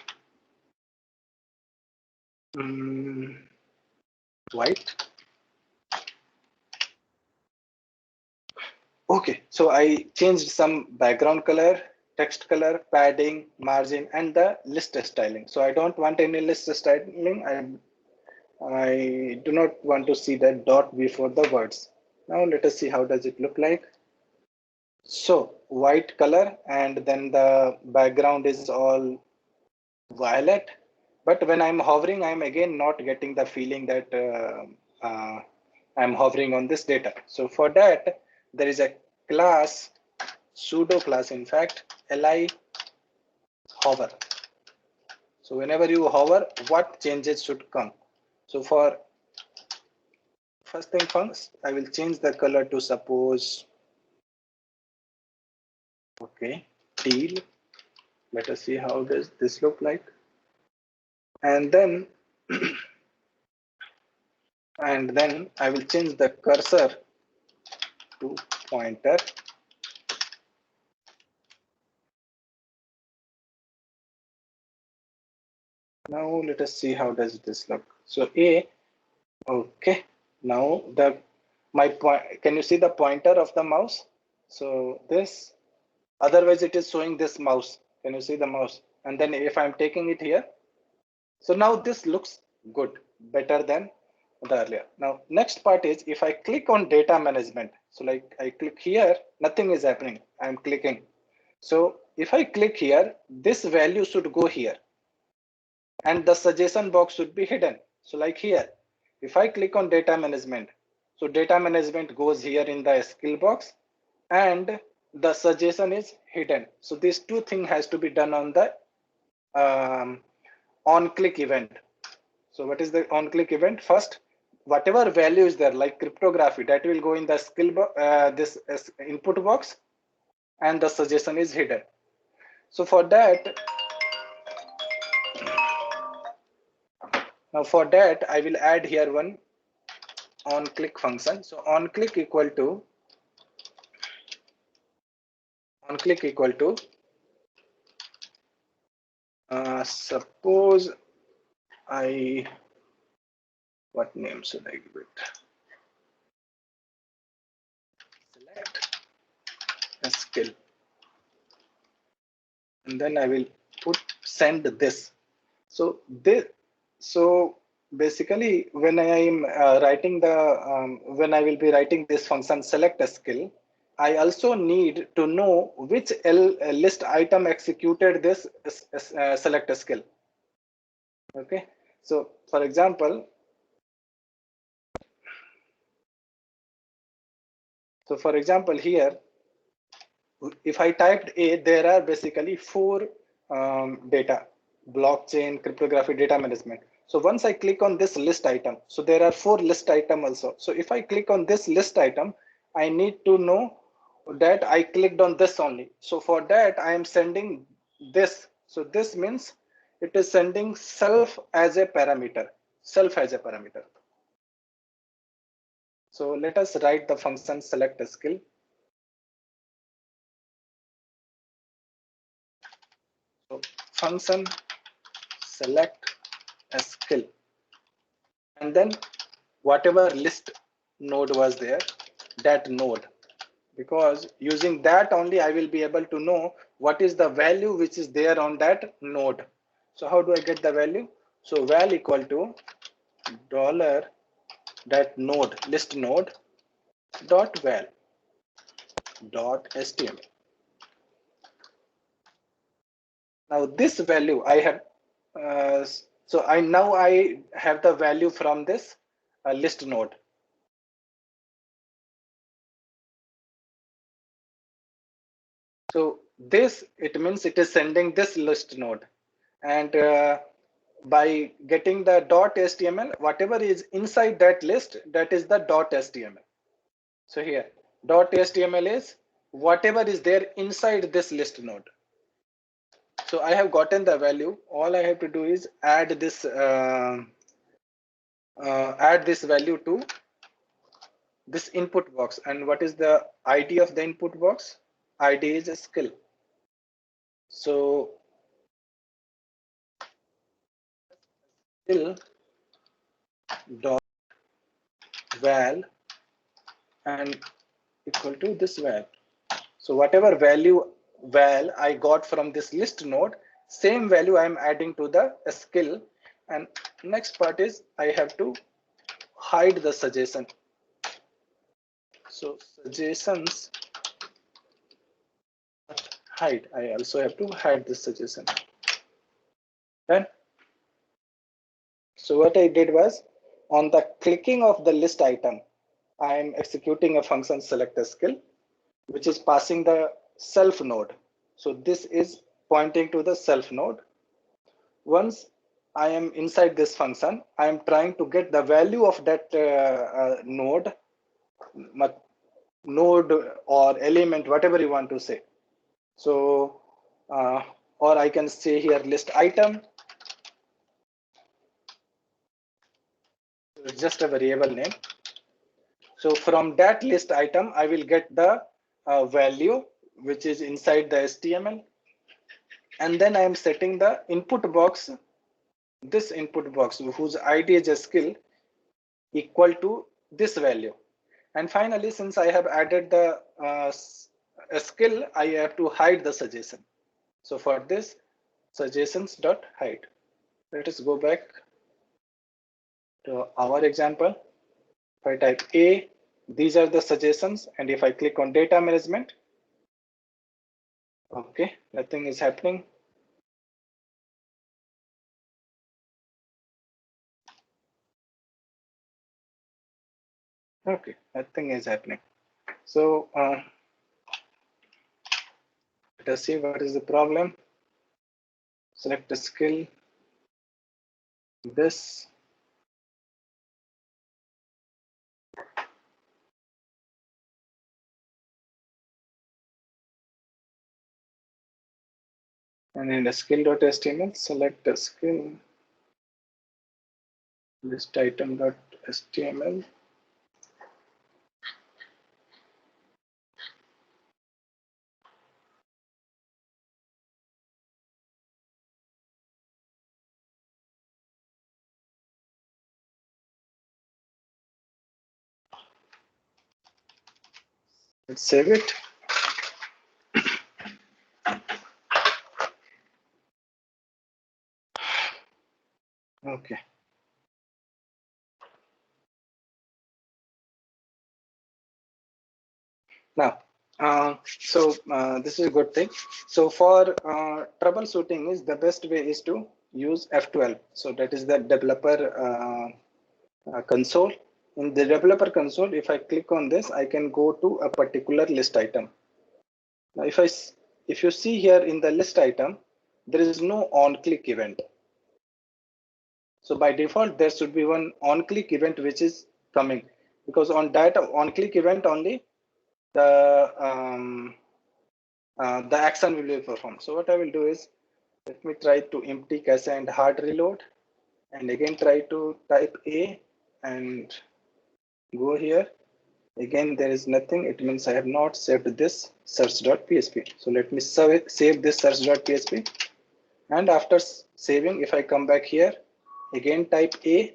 Speaker 1: white. Okay, so I changed some background color, text color, padding, margin, and the list styling. So I don't want any list styling. I do not want to see that dot before the words. Now let us see how does it look like. So white color, and then the background is all violet. But when I'm hovering, I'm again not getting the feeling that I'm hovering on this data. So for that, there is a class, pseudo class, in fact, li hover. So whenever you hover, what changes should come? So for first thing first, I will change the color to suppose, okay, teal. Let us see how does this look like. And then I will change the cursor to pointer. Now let us see how does this look. So okay. Now my point. Can you see the pointer of the mouse? So this. Otherwise, it is showing this mouse. Can you see the mouse? And then if I'm taking it here, so now this looks good, better than the earlier. Now next part is if I click on data management. So like I click here, nothing is happening. I'm clicking. So if I click here, this value should go here, and the suggestion box should be hidden. So like here, if I click on data management, so data management goes here in the skill box, and the suggestion is hidden. So these two things has to be done on the on click event. So what is the on click event? First, whatever value is there, like cryptography, that will go in the skill box, this input box, and the suggestion is hidden. So for that, now for that, I will add here one on click function. So on click equal to suppose what name should I give it? Select a skill, and then I will put send this. So basically when I am writing the when I will be writing this function select a skill, I also need to know which list item executed this select a skill. Okay, so for example, here, if I typed A, there are basically 4 data: blockchain, cryptography, data management. So once I click on this list item, so there are 4 list item also. So if I click on this list item, I need to know that I clicked on this only. So for that, I am sending this. So this means it is sending self as a parameter. Self as a parameter. So let us write the function select a skill. So function select a skill, and then whatever list node was there, that node, because using that only I will be able to know what is the value which is there on that node. So how do I get the value? So val equal to dollar that node list node dot val dot html. Now this value I have, so I have the value from this list node. So this, it means it is sending this list node, and by getting the .html, whatever is inside that list, that is the .html. So here .html is whatever is there inside this list node. So I have gotten the value. All I have to do is add this value to this input box. And what is the ID of the input box? ID is a skill. So skill dot val and equal to this val. So whatever value val I got from this list node, same value I am adding to the skill. And next part is I have to hide the suggestion. So suggestions hide. I also have to hide this suggestion. Then, so what I did was, on the clicking of the list item, I am executing a function select a skill, which is passing the self node. So this is pointing to the self node. Once I am inside this function, I am trying to get the value of that node or element, whatever you want to say. So, or I can say here list item. It's just a variable name. So from that list item, I will get the value which is inside the HTML. And then I am setting the input box, this input box whose ID is a skill, equal to this value. And finally, since I have added the a skill, I have to hide the suggestion. So for this, suggestions dot hide. Let us go back to our example. If I type A, these are the suggestions, and if I click on data management, okay, nothing is happening. Okay, nothing is happening. So let us see what is the problem. Select a skill, this. And in the skill.html, select a skill, list item.html. Let's save it. Okay. Now, this is a good thing. So for troubleshooting, is the best way is to use F12. So that is the developer console. In the developer console, if I click on this, I can go to a particular list item. Now, if you see here in the list item, there is no on-click event. So by default, there should be one on-click event which is coming, because on that on-click event only the action will be performed. So what I will do is, let me try to empty cache and hard reload, and again try to type A and go here. Again, there is nothing. It means I have not saved this search.php. So let me save this search.php. And after saving, if I come back here, again type A.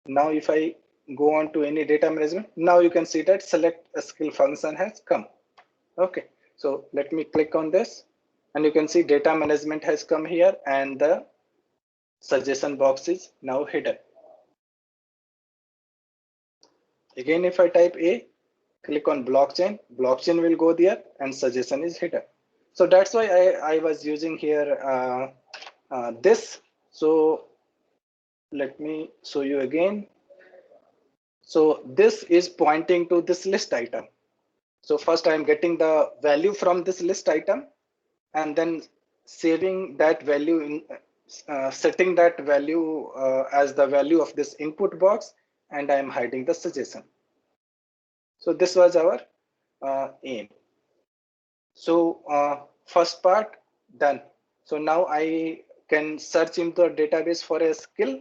Speaker 1: Now if I go on to any data management. Now you can see that select a skill function has come. Okay, so let me click on this and you can see data management has come here and the suggestion box is now hidden. Again, if I type A, click on blockchain, blockchain will go there and suggestion is hidden. So that's why I was using here this. So let me show you again. So this is pointing to this list item. So first I'm getting the value from this list item and then saving that value in setting that value as the value of this input box, and I'm hiding the suggestion. So this was our aim. So first part done. So now I can search into the database for a skill,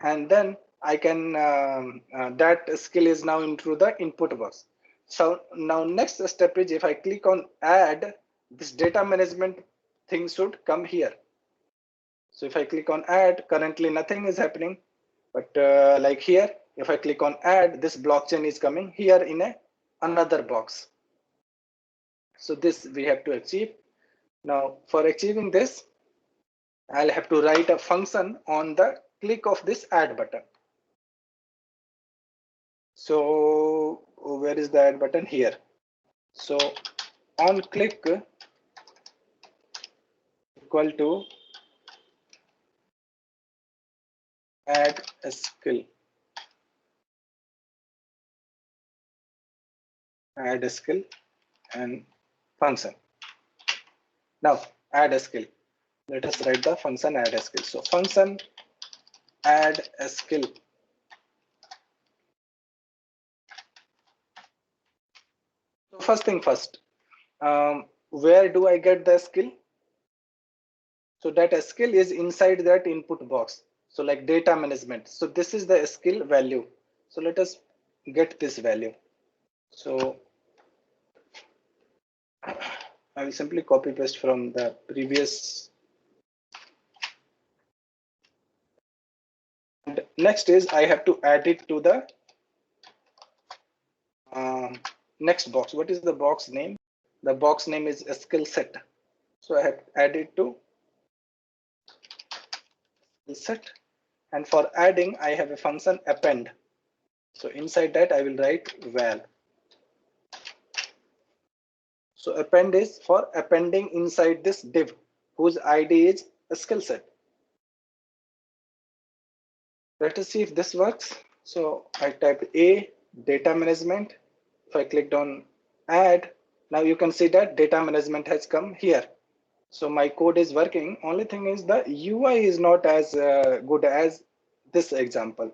Speaker 1: and then I can that skill is now into the input box. So now next step is if I click on add, this data management thing should come here. So if I click on add, currently nothing is happening, but like here, if I click on add, this blockchain is coming here in another box. So this we have to achieve. Now for achieving this, I'll have to write a function on the click of this add button. So where is the add button? Here. So on click equal to add a skill. Add a skill and function. Now add a skill. Let us write the function add a skill. So function add a skill. So first thing first, where do I get the skill? So that a skill is inside that input box. So like data management. So this is the skill value. So let us get this value. So I will simply copy paste from the previous. And next is I have to add it to the next box. What is the box name? The box name is a skill set. So I have added to skill set. And for adding, I have a function append. So inside that I will write val. So append is for appending inside this div whose ID is a skill set. Let us see if this works. So I type A data management. If I clicked on add, now you can see that data management has come here. So my code is working. Only thing is the UI is not as good as this example.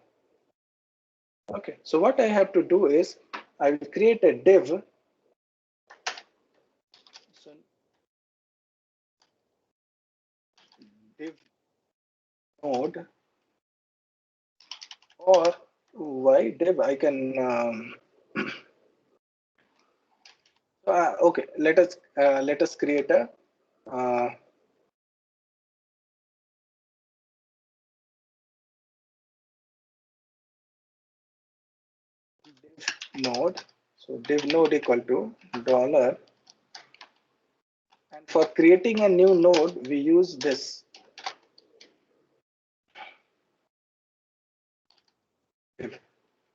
Speaker 1: Okay, so what I have to do is I will create a div. So div node, or why div? I can okay. Let us create a div node. So div node equal to dollar. And for creating a new node, we use this.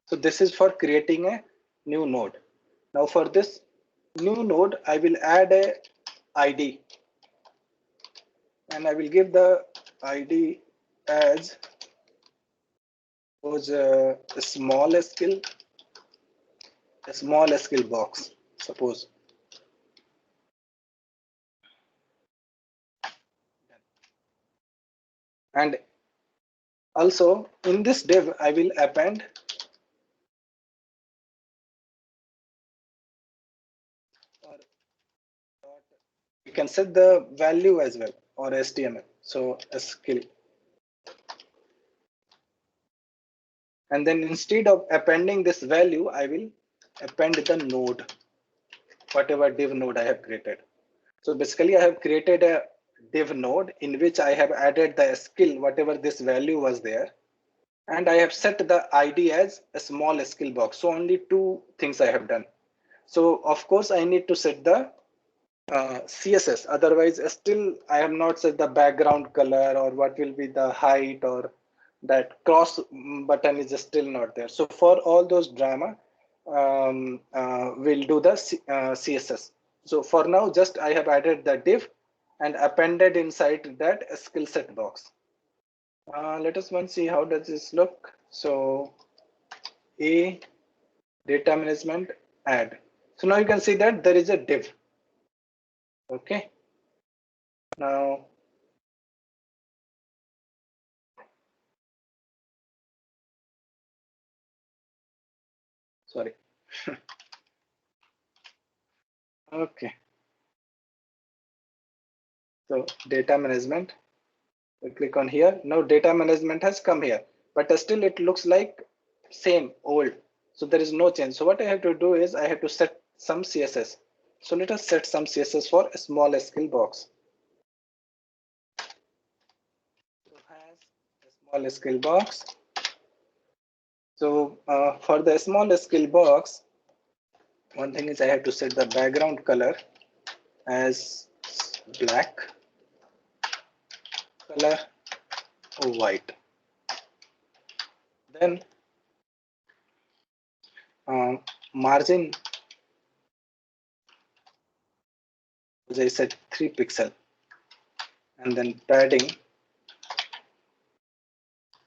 Speaker 1: So this is for creating a new node. Now for this new node, I will add a ID, and I will give the ID as was a small skill box, suppose. And also in this div, I will append you can set the value as well or HTML. So a skill. And then instead of appending this value, I will append the node, whatever div node I have created. So basically I have created a div node in which I have added the skill, whatever this value was there. and I have set the ID as a small skill box. So only two things I have done. So of course I need to set the CSS. Otherwise, still I have not set the background color or what will be the height, or that cross button is still not there. So for all those drama, we'll do the CSS. So for now, just I have added the div and appended inside that skill set box. Let us once see how does this look. So a data management add. So now you can see that there is a div. Okay. Now sorry. Okay. So data management. We click on here. Now data management has come here, but still it looks like same old. So there is no change. So what I have to do is I have to set some CSS. So let us set some CSS for a small skill box. So has a small skill box. So for the small skill box, one thing is I have to set the background color as black, color white. Then margin, as I said, 3 pixel, and then padding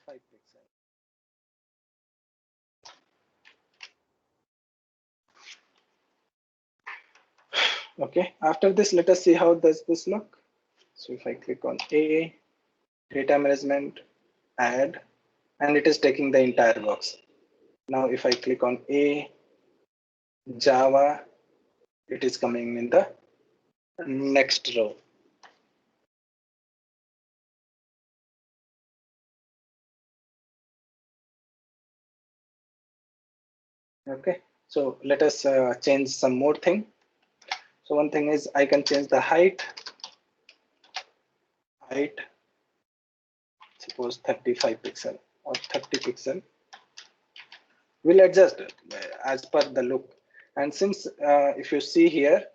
Speaker 1: 5 pixel. Okay, after this, let us see how does this look. So if I click on A, data management, add, and it is taking the entire box. Now if I click on A, Java, it is coming in the next row. Okay, so let us change some more thing. So one thing is I can change the height, suppose 35 pixel or 30 pixel. We'll adjust as per the look. And since if you see here,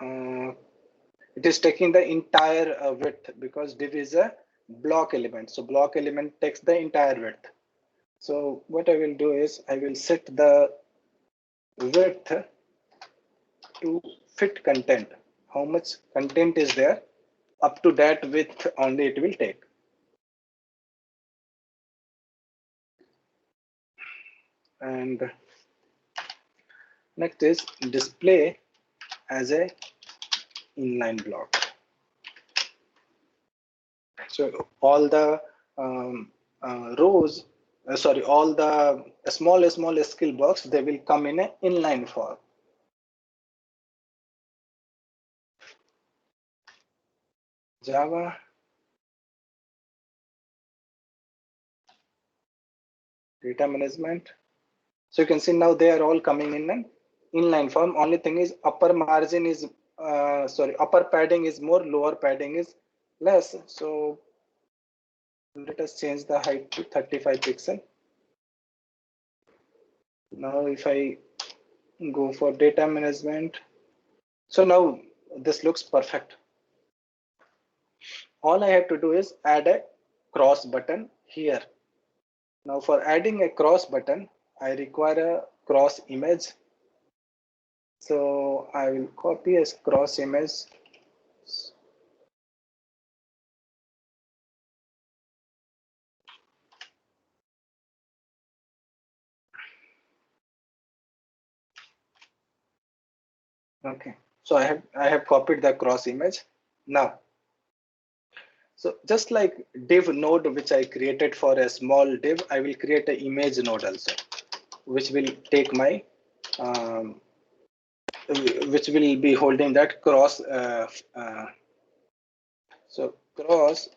Speaker 1: it is taking the entire width because div is a block element. So block element takes the entire width. So what I will do is I will set the width to fit content. How much content is there? Up to that width only it will take. And next is display as a inline block. So all the rows, sorry, all the small skill box, they will come in an inline form. Java data management. So you can see now they are all coming in an inline form. Only thing is upper margin is upper padding is more, lower padding is less. So let us change the height to 35 pixel. Now if I go for data management, so now this looks perfect. All I have to do is add a cross button here. Now for adding a cross button, I require a cross image. So I will copy a cross image. Okay, so I have copied the cross image. Now, so just like div node which I created for a small div, I will create an image node also, which will take my which will be holding that cross. So cross.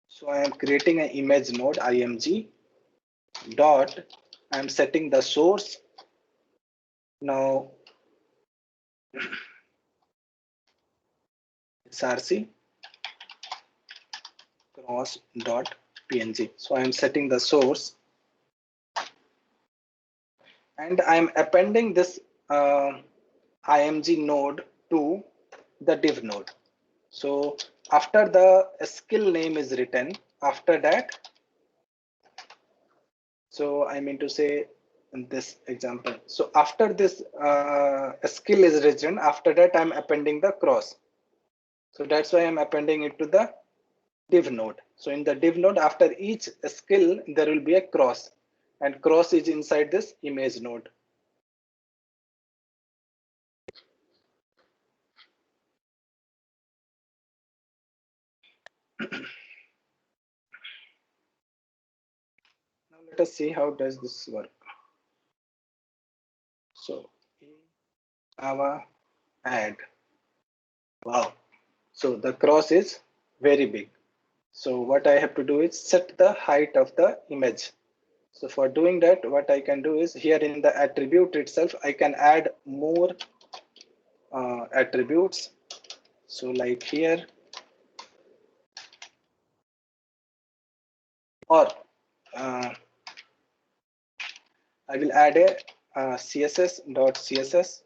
Speaker 1: So I am creating an image node img dot. I am setting the source. Now src mouse.png. So I'm setting the source and I'm appending this img node to the div node. So after the skill name is written, after that, so I mean to say in this example, so after this skill is written, after that I'm appending the cross. So that's why I'm appending it to the div node. So in the div node, after each skill, there will be a cross, and cross is inside this image node. Now let us see how does this work. So Java add. Wow. So the cross is very big. So what I have to do is set the height of the image. So for doing that, what I can do is here in the attribute itself, I can add more attributes. So like here, or I will add a css.css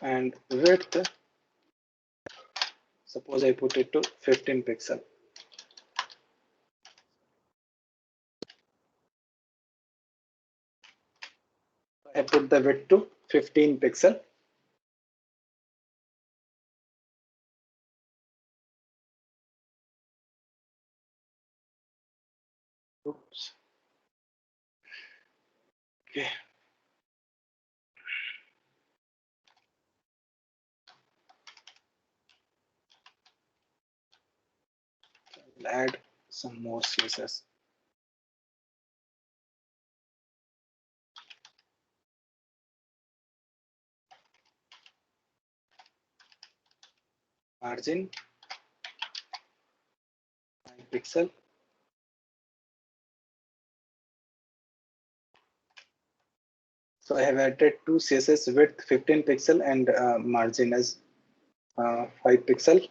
Speaker 1: and width. Suppose I put it to 15 pixel. I put the width to 15 pixel. Oops. Okay. I'll add some more CSS. Margin 5 pixel. So I have added two CSS width 15 pixel and margin as 5 pixel.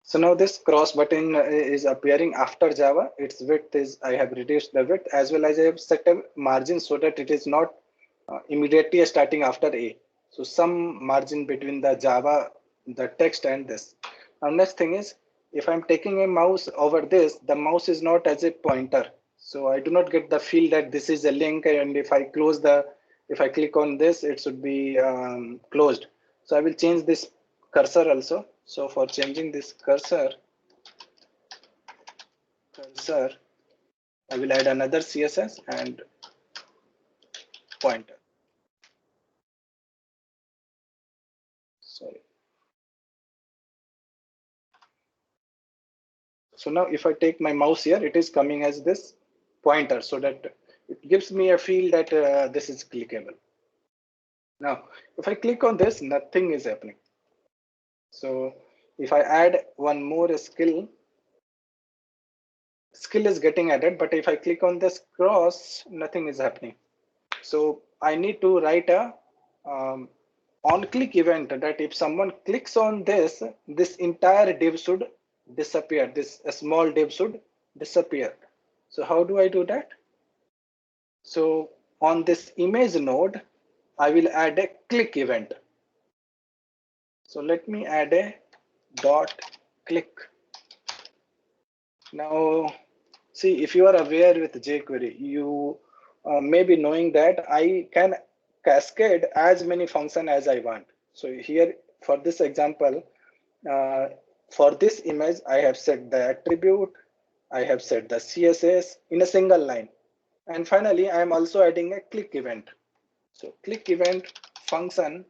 Speaker 1: So now this cross button is appearing after Java. Its width is, I have reduced the width, as well as I have set a margin so that it is not immediately starting after A. So some margin between the Java, the text and this. Now next thing is, if I'm taking a mouse over this, the mouse is not as a pointer. So I do not get the feel that this is a link, and if I if I click on this, it should be closed. So I will change this cursor also. So for changing this cursor, I will add another CSS and pointer. Sorry. So now if I take my mouse here, it is coming as this pointer, so that it gives me a feel that this is clickable. Now, if I click on this, nothing is happening. So if I add one more skill is getting added, but if I click on this cross, nothing is happening. So I need to write a on click event that if someone clicks on this, this entire div should disappear. This small div should disappear. So how do I do that? So on this image node, I will add a click event. So let me add a dot click. Now, see, if you are aware with jQuery, you may be knowing that I can cascade as many functions as I want. So here for this example, for this image, I have set the attribute, I have set the CSS in a single line. And finally, I am also adding a click event. So click event function,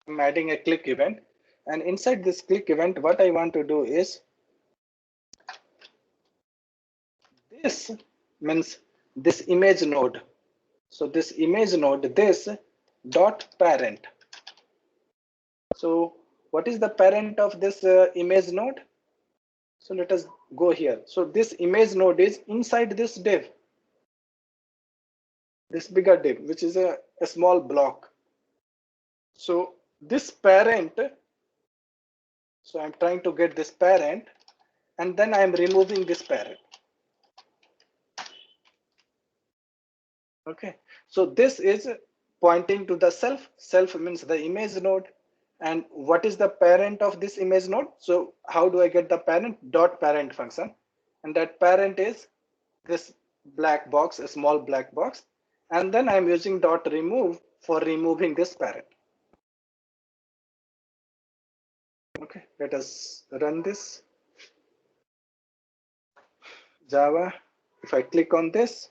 Speaker 1: I'm adding a click event. And inside this click event, what I want to do is this means this image node. So this image node, this dot parent. So what is the parent of this image node? So let us go here. So this image node is inside this div, this bigger div, which is a small block. So this parent, so I'm trying to get this parent, and then I'm removing this parent. Okay, so this is pointing to the self. Self means the image node. And what is the parent of this image node? So how do I get the parent? Dot parent function. And that parent is this black box, a small black box. And then I'm using dot remove for removing this parent. Okay, let us run this. Java, if I click on this,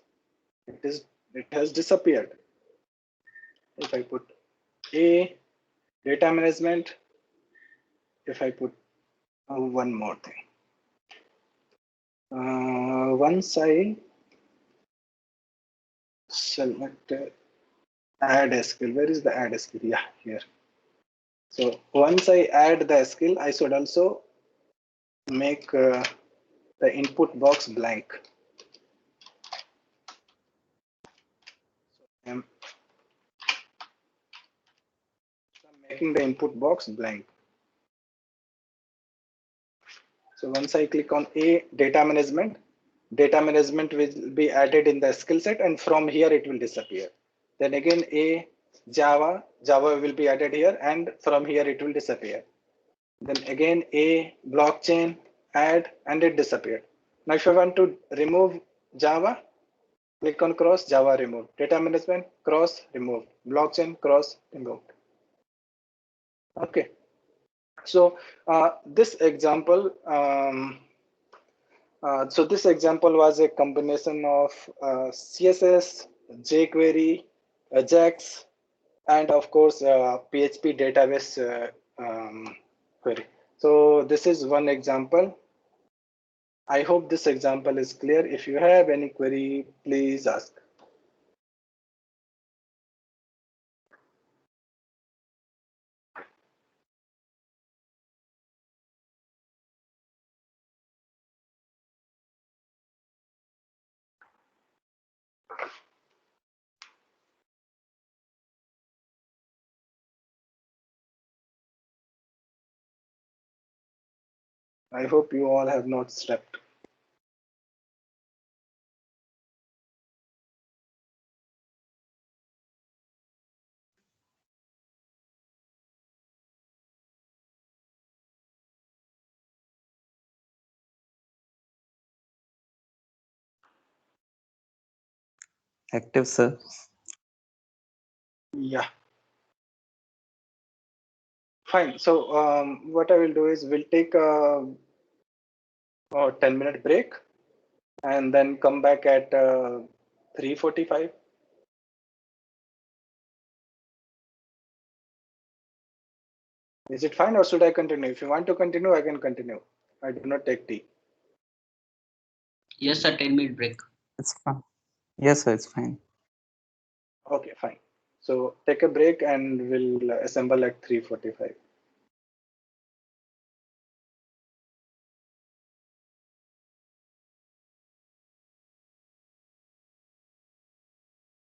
Speaker 1: it has disappeared. If I put A, data management, if I put one more thing. Once I select add a skill, where is the add a skill? Yeah, here. So once I add the skill, I should also make the input box blank. So I'm making the input box blank. So once I click on A, data management will be added in the skill set, and from here it will disappear. Then again A, Java will be added here, and from here it will disappear. Then again A, blockchain, add, and it disappeared. Now if I want to remove Java, click on cross, Java removed. Data management, cross, removed. Blockchain, cross, removed. Okay. So this example, this example was a combination of CSS, jQuery, Ajax, and of course PHP database query. So this is one example. I hope this example is clear. If you have any query, please ask. I hope you all have not slept.
Speaker 2: Active, sir.
Speaker 1: Yeah. Fine. So what I will do is we'll take a 10-minute break and then come back at 3:45. Is it fine or should I continue? If you want to continue, I can continue. I do not take tea.
Speaker 3: Yes, sir, 10-minute break.
Speaker 2: It's fine. Yes, sir, it's fine.
Speaker 1: Okay, fine. So take a break and we'll assemble at 3:45.